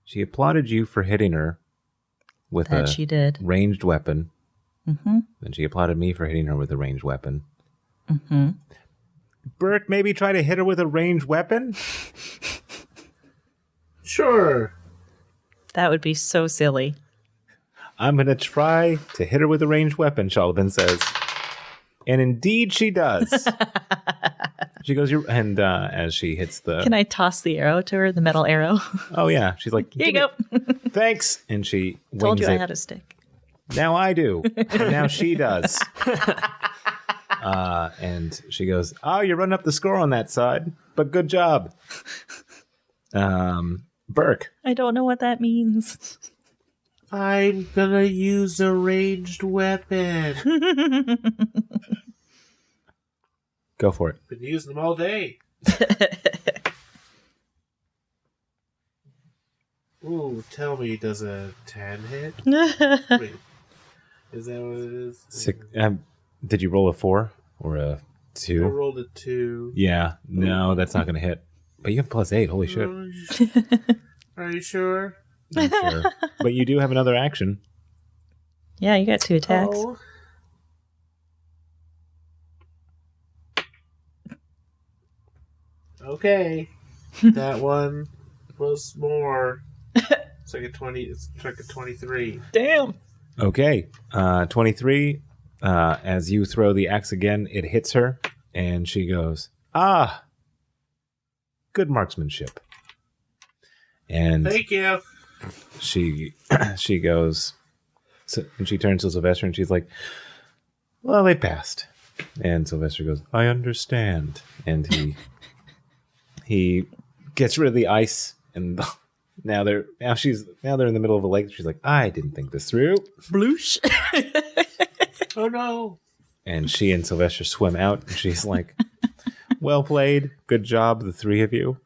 She applauded you for hitting her with That she did. ranged weapon. Then she applauded me for hitting her with a ranged weapon. Burke, maybe try to hit her with a ranged weapon? Sure. That would be so silly. I'm going to try to hit her with a ranged weapon, Shalabin says. And indeed she does. She goes, as she hits the... Can I toss the arrow to her, the metal arrow? Oh, yeah. She's like, Here you go. Thanks. And she Told wings you I it. had a stick. Now I do. And now she does. And she goes, oh, you're running up the score on that side, but good job. Burke. I don't know what that means. I'm gonna use a ranged weapon. Go for it. Been using them all day. Ooh, tell me, does a 10 hit? Wait, is that what it is? Did you roll a 4 or a 2? I rolled a 2. Yeah, no, that's not going to hit. But you have +8. Holy shit! Are you sure? I'm sure. But you do have another action. Yeah, you got 2 attacks. Oh. Okay, that one was more. It's like a 20. It's like a 23. Damn. Okay, 23. As you throw the axe again, it hits her, and she goes, "Ah, good marksmanship." And Thank you. she goes, and she turns to Sylvester, and she's like, "Well, they passed." And Sylvester goes, "I understand," and he gets rid of the ice, and now they're in the middle of a lake. She's like, "I didn't think this through." Bloosh. Oh no. And she and Sylvester swim out, and she's like, "Well played, good job, the three of you."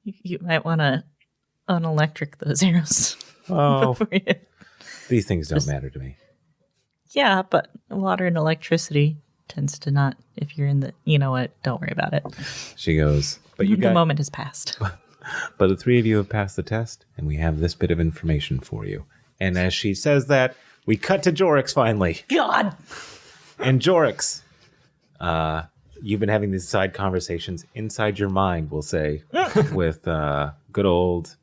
You might want to unelectric those arrows. Oh, before you... these things don't matter to me. Yeah, but water and electricity tends to not. If you're in the, you know what? Don't worry about it. She goes, "But you the moment has passed." But the three of you have passed the test, and we have this bit of information for you." And as she says that, we cut to Jorrix finally. God. And Jorrix, you've been having these side conversations inside your mind, we'll say, with good old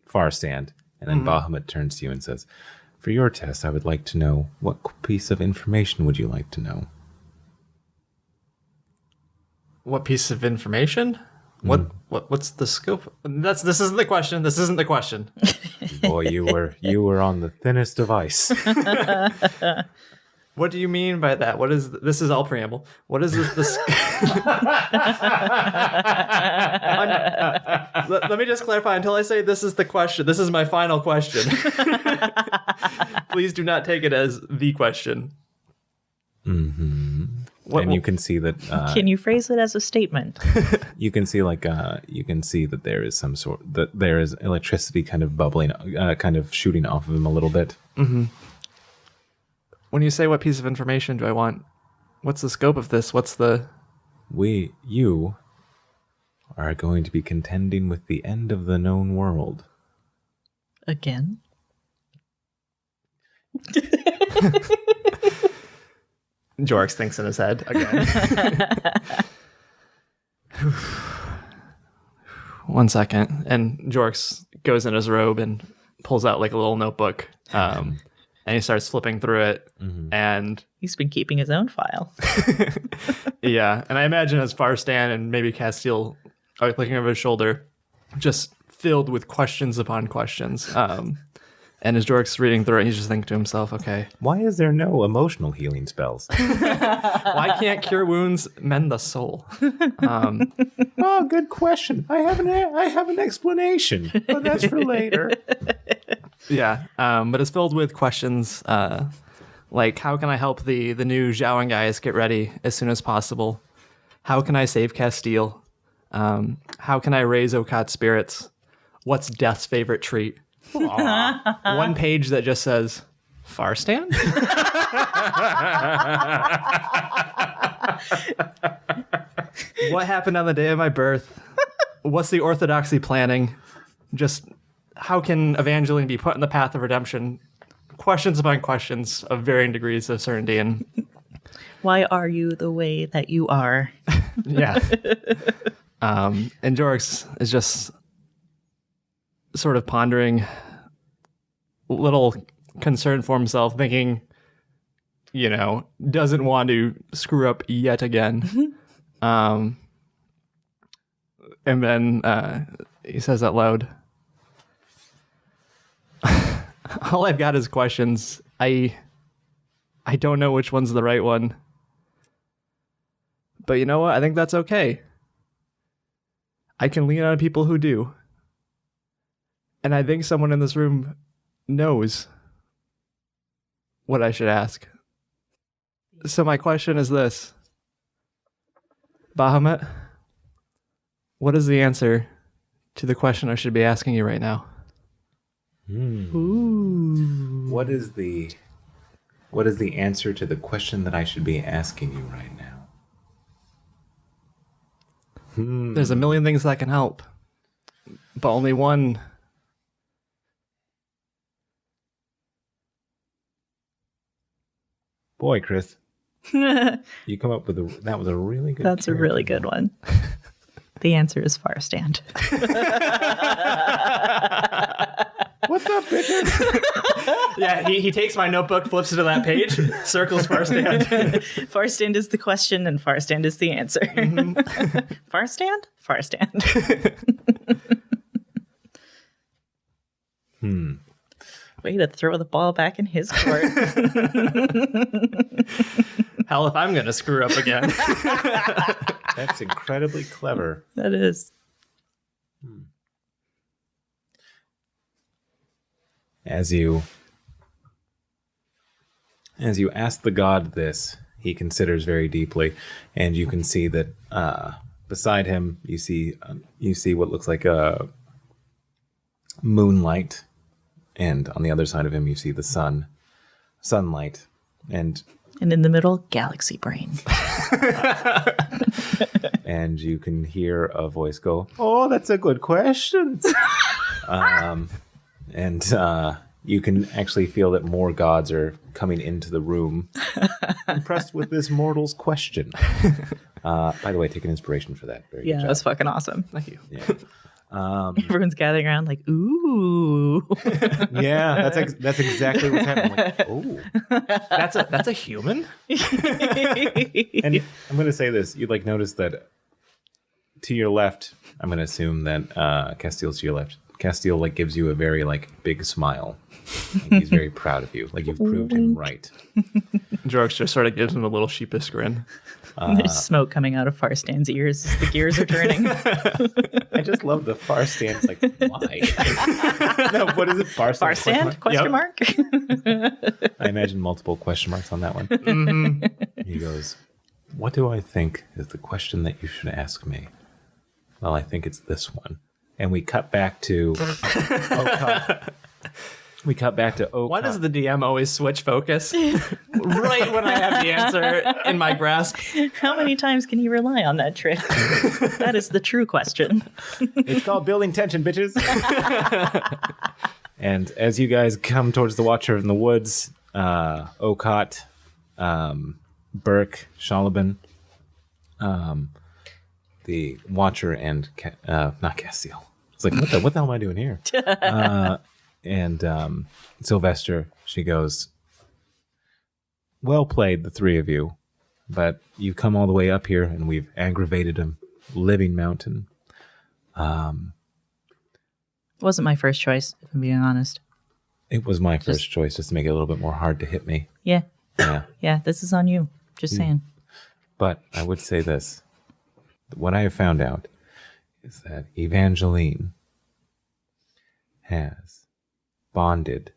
Farstand. And then Bahamut turns to you and says, "For your test, I would like to know, what piece of information would you like to know?" What piece of information? What's the scope? This isn't the question. This isn't the question. Boy, you were on the thinnest of ice. What do you mean by that? What is this? Is all preamble. What is this? Let me just clarify. Until I say this is the question, this is my final question. Please do not take it as the question. Mm-hmm. And you can see that. Can you phrase it as a statement? You can see that there is there is electricity kind of bubbling, kind of shooting off of him a little bit. Mm-hmm. When you say what piece of information do I want, what's the scope of this? You are going to be contending with the end of the known world. Again? Jorrix thinks in his head again. 1 second. And Jorrix goes in his robe and pulls out like a little notebook. And he starts flipping through it. Mm-hmm. And he's been keeping his own file. Yeah. And I imagine as Farstan and maybe Castille are looking over his shoulder, just filled with questions upon questions. And as Jorrix reading through it, he's just thinking to himself, okay. Why is there no emotional healing spells? Why can't cure wounds mend the soul? Oh, good question. I have an explanation, but that's for later. Yeah, but it's filled with questions like, how can I help the new Zhaoan guys get ready as soon as possible? How can I save Castille? How can I raise Okaat's spirits? What's Death's favorite treat? One page that just says Farstan. What happened on the day of my birth? What's the orthodoxy planning? Just how can Evangeline be put in the path of redemption? Questions upon questions of varying degrees of certainty. And why are you the way that you are? Yeah. And Jorrix is just sort of pondering, a little concerned for himself, thinking, doesn't want to screw up yet again. And then he says out loud, all I've got is questions. I don't know which one's the right one. But you know what? I think that's okay. I can lean on people who do. And I think someone in this room knows what I should ask. So my question is this. Bahamut, what is the answer to the question I should be asking you right now? Ooh. What is the answer to the question that I should be asking you right now? There's a million things that can help, but only one. Boy, Chris, you come up with that was a really good. That's a really good one. The answer is far stand. What's up, bitches? Yeah, he takes my notebook, flips it to that page, circles far stand. Far stand is the question, and far stand is the answer. Far stand? Far stand. Way to throw the ball back in his court. Hell, if I'm going to screw up again. That's incredibly clever. That is. As you ask the god this, he considers very deeply, and you can see that beside him, you see what looks like a moonlight, and on the other side of him, you see the sunlight, and in the middle, galaxy brain. and you can hear a voice go, "Oh, that's a good question." And you can actually feel that more gods are coming into the room, impressed with this mortal's question. By the way, take an inspiration for that. Very good job. That's fucking awesome. Thank you. Yeah. Everyone's gathering around like, ooh. Yeah, that's exactly what's happening. Like, oh, That's a human? and I'm going to say this. You'd notice that to your left, I'm going to assume that Castille's to your left. Castille gives you a very big smile. He's very proud of you. You've proved him right. Jorrix just sort of gives him a little sheepish grin. There's smoke coming out of Far Stand's ears as the gears are turning. I just love the Far Stand. Why? No, what is it? Far Stand? Far Stand? Question mark? I imagine multiple question marks on that one. Mm-hmm. He goes, "What do I think is the question that you should ask me?" Well, I think it's this one. And we cut back to Okaat. We cut back to Okaat. Why does the DM always switch focus right when I have the answer in my grasp? How many times can he rely on that trick? That is the true question. It's called building tension, bitches. And as you guys come towards the Watcher in the Woods, Okaat, Burke, Shalaban, the Watcher, and not Castille. It's what the hell am I doing here? And Sylvester, she goes, "Well played, the three of you, but you've come all the way up here, and we've aggravated a living mountain." It wasn't my first choice, if I'm being honest. It was my first choice, just to make it a little bit more hard to hit me. Yeah. Yeah. Yeah, this is on you. Just saying. But I would say this. What I have found out is that Evangeline has bonded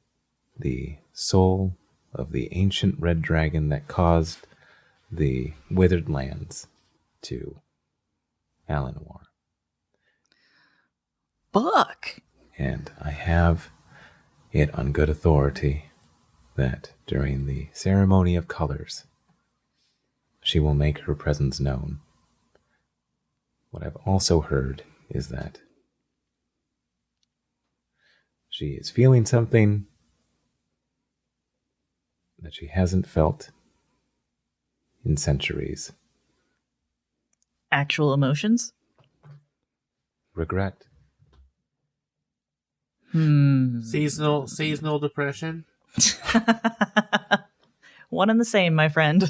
the soul of the ancient red dragon that caused the withered lands to Alinor. Fuck. And I have it on good authority that during the ceremony of colors, she will make her presence known. What I've also heard is that she is feeling something that she hasn't felt in centuries. Actual emotions? Regret. Seasonal depression. One and the same, my friend.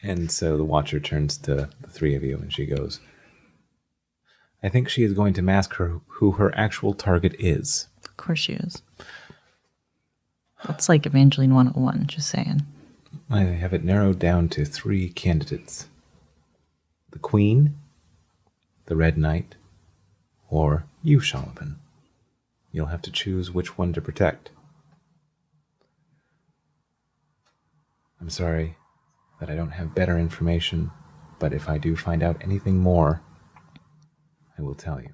And so the Watcher turns to the three of you and she goes, "I think she is going to mask who her actual target is." Of course she is. It's like Evangeline 101, just saying. I have it narrowed down to 3 candidates. The Queen, the Red Knight, or you, Shalaban. You'll have to choose which one to protect. I'm sorry that I don't have better information, but if I do find out anything more, I will tell you.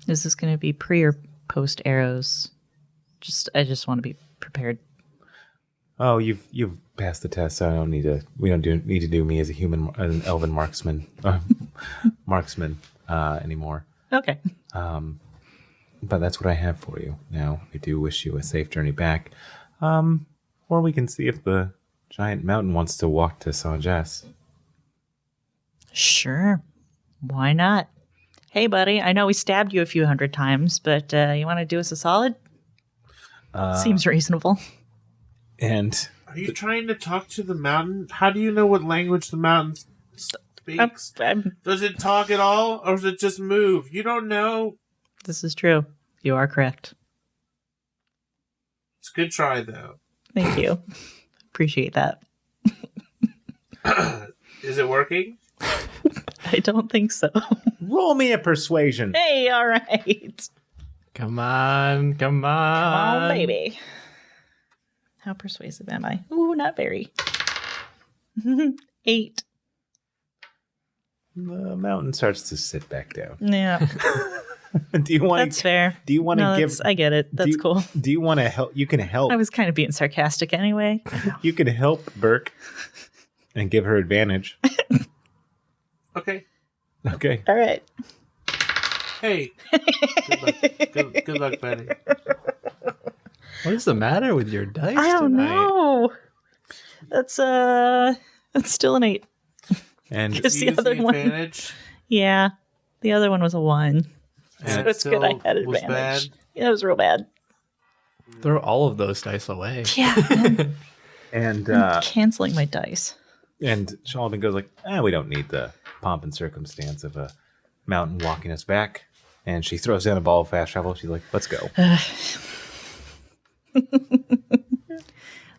Is this going to be pre or post arrows. I just want to be prepared. Oh, you've passed the test, so I don't need to. We don't need to do me as an elven marksman anymore. Okay. But that's what I have for you. Now, I do wish you a safe journey back. Or we can see if the giant mountain wants to walk to Saint-Jess. Sure. Why not? Hey, buddy, I know we stabbed you a few hundred times, but you want to do us a solid? Seems reasonable. And Are you trying to talk to the mountain? How do you know what language the mountain speaks? Does it talk at all, or does it just move? You don't know. This is true. You are correct. It's a good try, though. Thank you. Appreciate that. Is it working? I don't think so. roll me a persuasion. Hey, all right. Come on. Come on, baby. How persuasive am I? Ooh, not very. 8. The mountain starts to sit back down. Yeah, Do you want? that's fair. Do you want to No, give? I get it. That's cool. Do you want to help? You can help. I was kind of being sarcastic anyway. You can help Burke and give her advantage. Okay. Okay. All right. Hey. Good luck, Betty. What is the matter with your dice I don't tonight? know. That's still an 8. And Because the Use other one, advantage. yeah, the other one was a 1. And So it it's good I still had was advantage. bad. Yeah, it was real bad. Throw all of those dice away. Yeah, man. and Canceling my dice. and Shalaban goes like, we don't need the pomp and circumstance of a mountain walking us back. And she throws down a ball of fast travel. She's like, let's go. It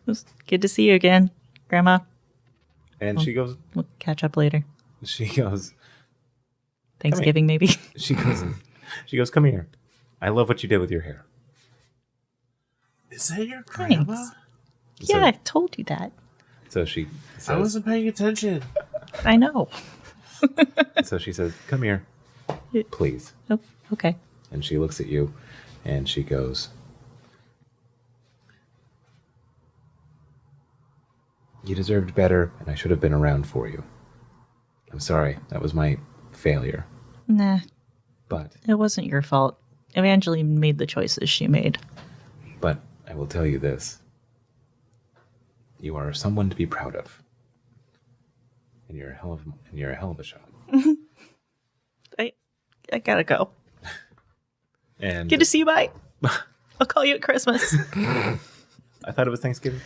was good to see you again, Grandma. And she goes, We'll catch up later. Thanksgiving, maybe. she goes, come here. I love what you did with your hair. Is that your grandma? Thanks. Yeah, I told you that. So she I says, wasn't paying attention. I know. so she says, come here, please. Oh, okay. And she looks at you and she goes, you deserved better and I should have been around for you. I'm sorry, that was my failure. Nah, But it wasn't your fault. Evangeline made the choices she made. I will tell you this. You are someone to be proud of. And you're a hell of a shot. I gotta go. And Good to see you. Bye. I'll call you at Christmas. I thought it was Thanksgiving.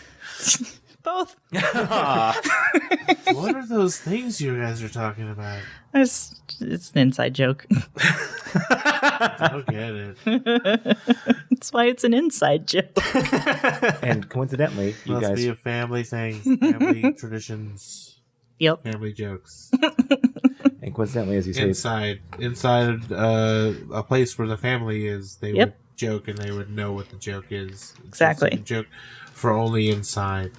Both. What are those things you guys are talking about? It's an inside joke. I don't get it. That's why it's an inside joke. And coincidentally, you Must guys be a family thing. Family traditions. Yep. Family jokes. and coincidentally as you say Inside a place where the family is, they Yep. would joke and they would know what the joke is. It's Exactly. just a joke for only inside.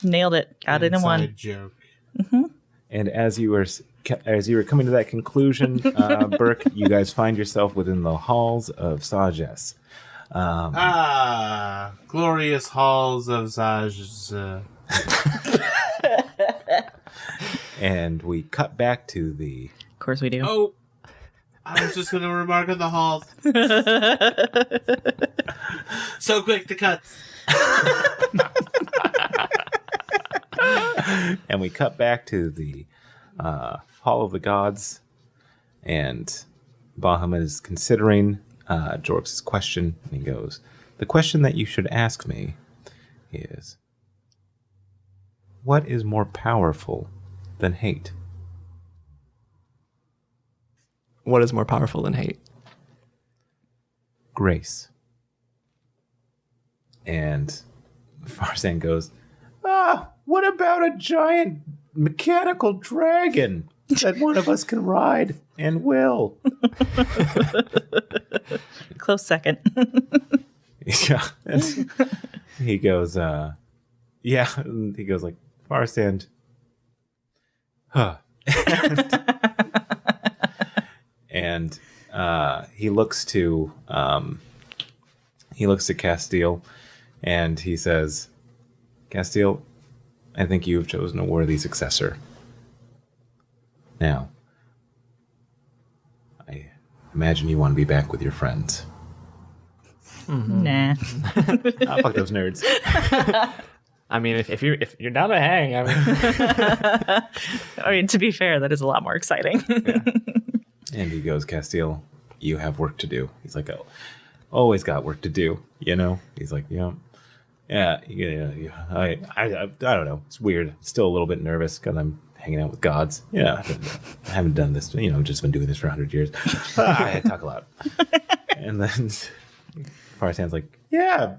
Nailed it. Got it in one. Inside joke. and as you were coming to that conclusion, Burke, you guys find yourself within the halls of Saint-Jess. Glorious halls of Zaj. And we cut back to the Of course we do. Oh, I was just going to remark on the halls. So quick to cut. and we cut back to the Hall of the Gods, and Bahamut is considering Jorrix's question, and he goes, the question that you should ask me is, what is more powerful than hate? What is more powerful than hate? Grace. And Farzan goes, what about a giant mechanical dragon that one of us can ride and will? Close second. Yeah. And he goes, yeah. And he goes like, Farzan, huh. and he looks to Castille, and he says, Castille, I think you've chosen a worthy successor. Now, I imagine you want to be back with your friends. Nah. Fuck those nerds. I mean, if you're down to hang, I mean, I mean, to be fair, that is a lot more exciting. And he goes, Castille, you have work to do. He's like, oh, always got work to do, you know? He's like, yeah. I don't know. It's weird. Still a little bit nervous because I'm hanging out with gods. Yeah, I haven't done this. Just been doing this for 100 years. I talk a lot. And then Farsan's like, yeah,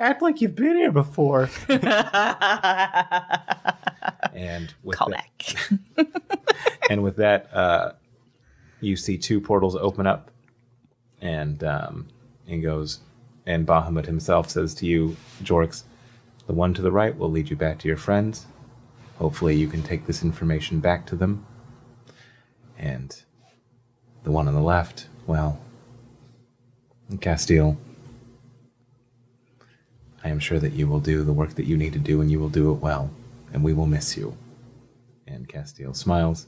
act like you've been here before. And with Call that, back. and with that, you see two portals open up, and he goes, and Bahamut himself says to you, Jorrix, the one to the right will lead you back to your friends. Hopefully you can take this information back to them. And the one on the left, well, Castille, I am sure that you will do the work that you need to do, and you will do it well, and we will miss you. And Castille smiles,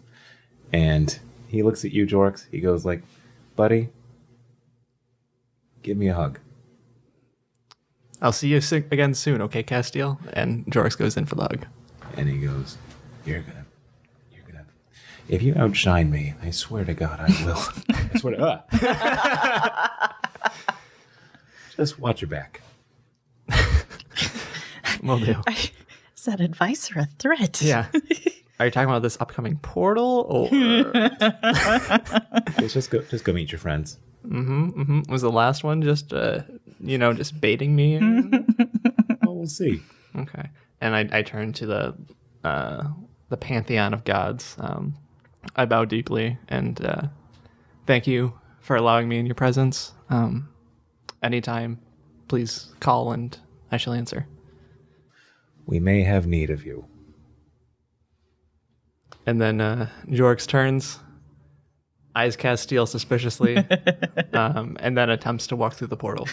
and he looks at you, Jorrix. He goes like, buddy, give me a hug. I'll see you again soon, okay, Castille? And Jorrix goes in for the hug. And he goes, you're gonna, if you outshine me, I swear to God I will. I swear to, just watch your back. Will do. Is that advice or a threat? Yeah. Are you talking about this upcoming portal, or Just go meet your friends. was the last one just just baiting me? Well, we'll see. Okay. And I turn to the pantheon of gods. I bow deeply and thank you for allowing me in your presence. Anytime, please call and I shall answer. We may have need of you. And then Jorrix turns, eyes Castille suspiciously, and then attempts to walk through the portal.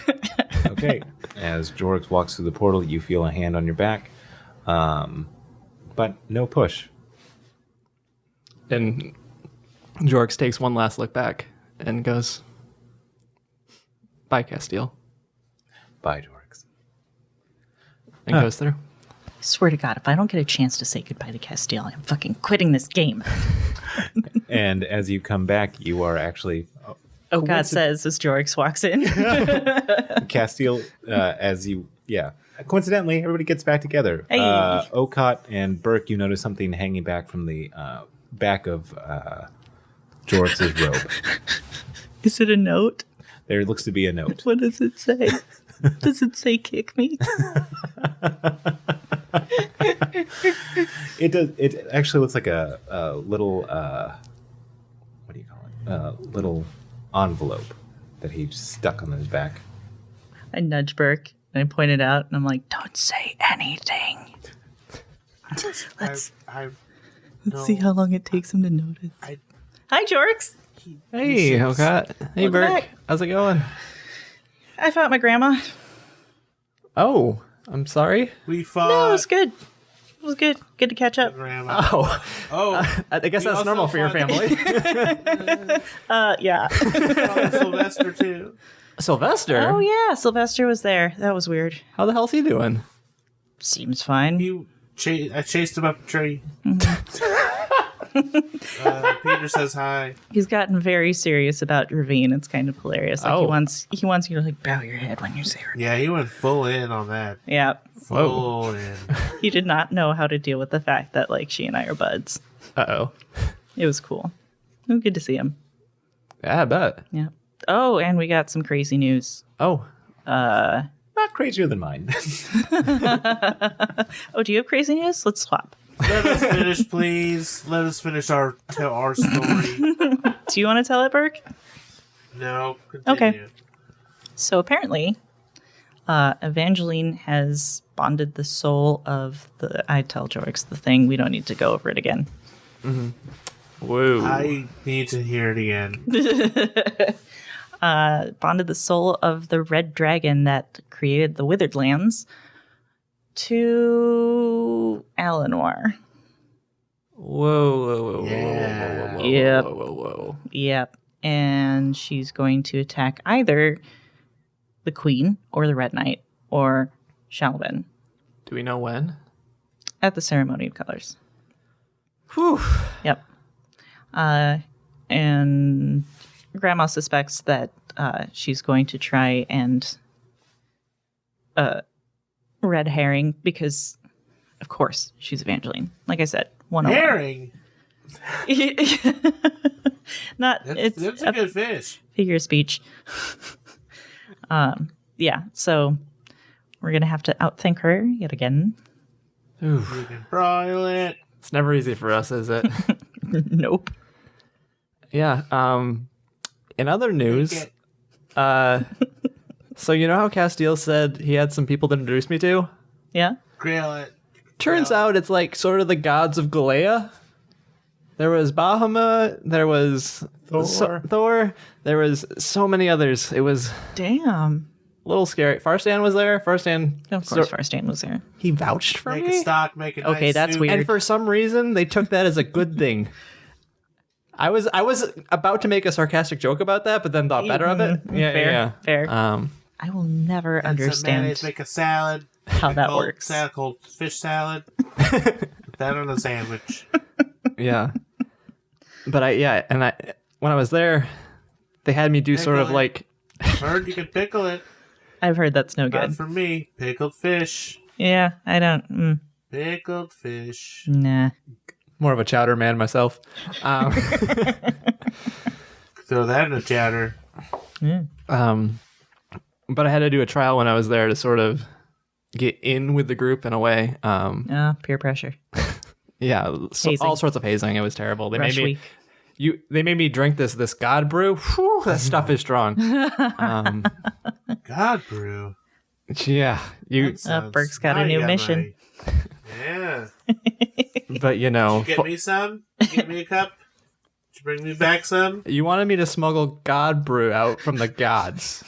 Okay. As Jorrix walks through the portal, you feel a hand on your back, but no push. And Jorrix takes one last look back and goes, bye, Castille, Bye, Jorrix. and goes through. I swear to God, if I don't get a chance to say goodbye to Castille, I'm fucking quitting this game. And as you come back, you are actually... Okaat says as Jorrix walks in. Castille, coincidentally, everybody gets back together. Hey. Okaat and Burke, you notice something hanging back from the back of Jorrix's robe. Is it a note? There looks to be a note. What does it say? Does it say kick me? It does. It actually looks like a little, what do you call it? Little envelope that he just stuck on his back. I nudge Burke and I point it out and I'm like, don't say anything. Let's see how long it takes him to notice. Hi, Jorrix. Hey, Okaat. Hey, Welcome Burke. back. How's it going? I fought my grandma. Oh, I'm sorry. We fought. No, it was good. It was good. Good to catch up. Grandma. Oh, I guess We that's also normal for your fought- family. Yeah. Sylvester too. Sylvester? Oh, yeah. Sylvester was there. That was weird. How the hell's he doing? Seems fine. I chased him up a tree. Peter says hi. He's gotten very serious about Ravine. It's kind of hilarious. Like Oh. he wants you to like bow your head when you say her. Yeah, he went full in on that. Yeah. Full in. He did not know how to deal with the fact that like she and I are buds. Uh-oh. It was cool. It was good to see him. Yeah, I bet. Yeah. Oh, and we got some crazy news. Oh, Not crazier than mine. Oh, do you have crazy news? Let's swap. Let us finish, please. Let us finish our story. Do you want to tell it, Burke? No. Continue. Okay. So apparently, Evangeline has bonded the soul of the. I tell Jorrix the thing. We don't need to go over it again. Whoa. I need to hear it again. Bonded the soul of the red dragon that created the Withered Lands to Alinor. Whoa. Yep. Whoa. Yep. And she's going to attack either the Queen or the Red Knight or Shalvin Do we know when? at the Ceremony of Colors. Whew. Yep. And Grandma suspects that she's going to try and red herring because, of course, she's Evangeline. Like I said, 101. Herring? Not That's a good fish. figure of speech. Yeah, so we're gonna have to outthink her yet again. You can broil it. It's never easy for us, is it? Nope. Yeah. In other news, so you know how Castille said he had some people to introduce me to? Yeah. Grill it. Turns out it's like sort of the gods of Galea. There was Bahamut, there was Thor, there was so many others. It was Damn. a little scary. Farstan was there. Farstan, Of course, Farstan was there. he vouched for Make me. a stock, make a Okay, nice that's soup. weird. And for some reason, they took that as a good thing. I was about to make a sarcastic joke about that, but then thought better of it. Yeah, Fair, yeah. fair. Um, I will never Add some understand mayonnaise, make a salad. how that Cold works. Salad, cold fish salad. Put that on a sandwich. yeah. But when I was there, they had me do sort of Pickle it. like, Heard you can pickle it. I've heard that's no Not good. for me. Pickled fish. Yeah, I don't. Pickled fish. Nah. more of a chowder man myself. Throw that in a chowder. But I had to do a trial when I was there to sort of get in with the group in a way. Peer pressure. Yeah, so Hazing. all sorts of hazing. It was terrible. They Rush made me week. they made me drink this God brew. Whew, that stuff is strong. God brew. Yeah, Burke's got a new mission. Yeah. but you know, Get me some? Get me a cup? Did you bring me back some? you wanted me to smuggle God brew out from the gods.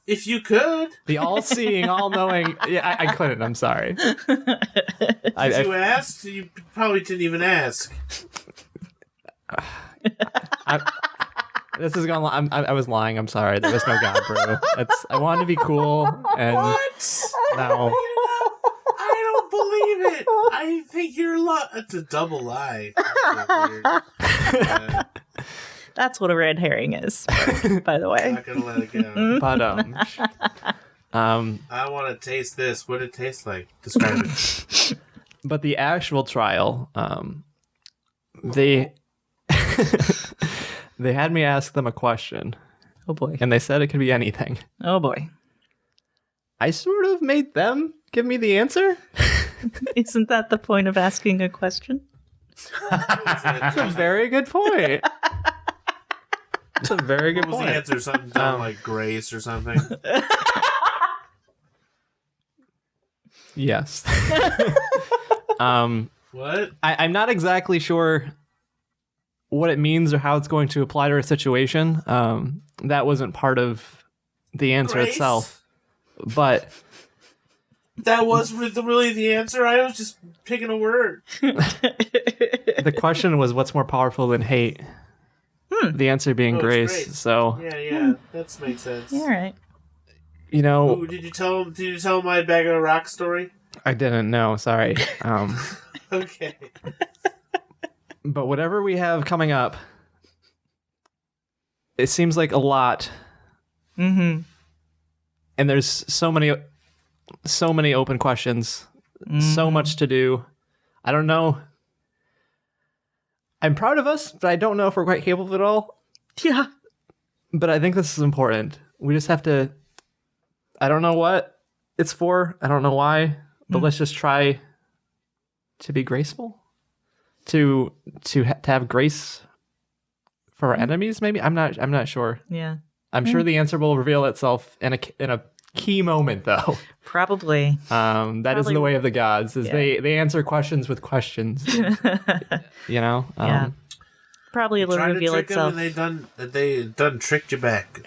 If you could. The all-seeing, all-knowing. Yeah, I couldn't. I'm sorry. Did you ask? You probably didn't even ask. This is going. I was lying. I'm sorry. There was no God brew. I wanted to be cool, and What? no. I don't believe it. I think you're it's a double lie. That's what a red herring is, by the I'm way. not gonna let it go. But I want to taste this. What did it taste like? Describe it. but the actual trial, they they had me ask them a question, Oh boy. and they said it could be anything. Oh boy. I sort of made them give me the answer. Isn't that the point of asking a question? That's a very good point. That's a very good What was the point. answer? Something dumb like grace or something? Yes. What? I'm not exactly sure what it means or how it's going to apply to a situation. That wasn't part of the answer Grace? itself. But That was really the answer? I was just picking a word. the question was, what's more powerful than hate? The answer being Oh, it's grace. grace. So, Yeah, that makes sense. Yeah, all right. you know, Ooh, did you tell my bag of rock story? I didn't know. Sorry. Okay. But whatever we have coming up, it seems like a lot. Mm-hmm. And there's so many open questions, so much to do. I don't know. I'm proud of us, but I don't know if we're quite capable of it all. Yeah. But I think this is important. We just have to. I don't know what it's for. I don't know why, but let's just try to be graceful, to have grace for our enemies. Maybe I'm not sure. Yeah. I'm sure the answer will reveal itself in a key moment, though. Probably. That is the way of the gods. Is Yeah. they answer questions with questions. You know. Yeah. Probably it'll Trying reveal to trick itself. them and they done tricked you back.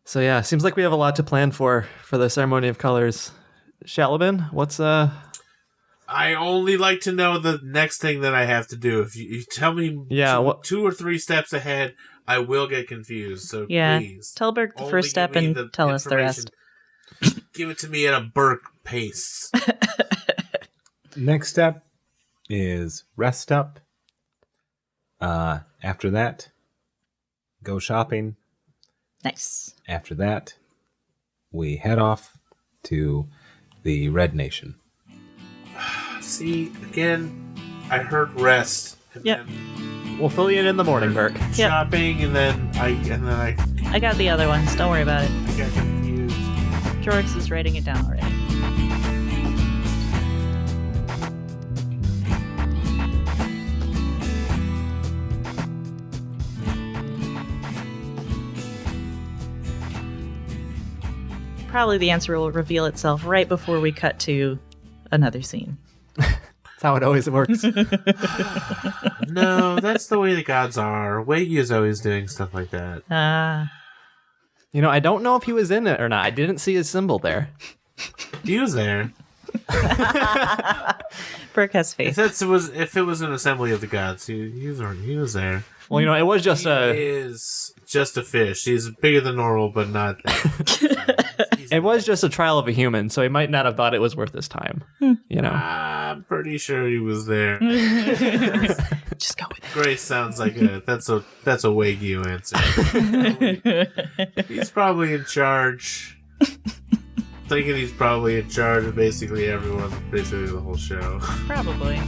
So yeah, seems like we have a lot to plan for the ceremony of colors. Shalabin, what's I only like to know the next thing that I have to do. If you tell me two or three steps ahead, I will get confused. So please. Tell Burke the only first step give me and the tell us the rest. Give it to me at a Burke pace. Next step is rest up. After that, go shopping. Nice. After that, we head off to the Red Nation. See, again, I heard rest. And Yep. then We'll fill you in the morning, Burke. Yep. shopping, and then I I got the other ones. Don't worry about it. got confused. Jorrix is writing it down already. Probably the answer will reveal itself right before we cut to another scene. That's how it always works. No, that's the way the gods are. Wagyu is always doing stuff like that. You know, I don't know if he was in it or not. I didn't see his symbol there. He was there. Burke has faith. If it was an assembly of the gods, he was there. Well, you know, it was just He is just a fish. He's bigger than normal, but not that. it was just a trial of a human, so he might not have thought it was worth his time. You know. I'm pretty sure he was there. Just go with it. Grace sounds like that's a Wagyu answer. He's probably in charge. Thinking he's probably in charge of basically everyone, basically the whole show. Probably.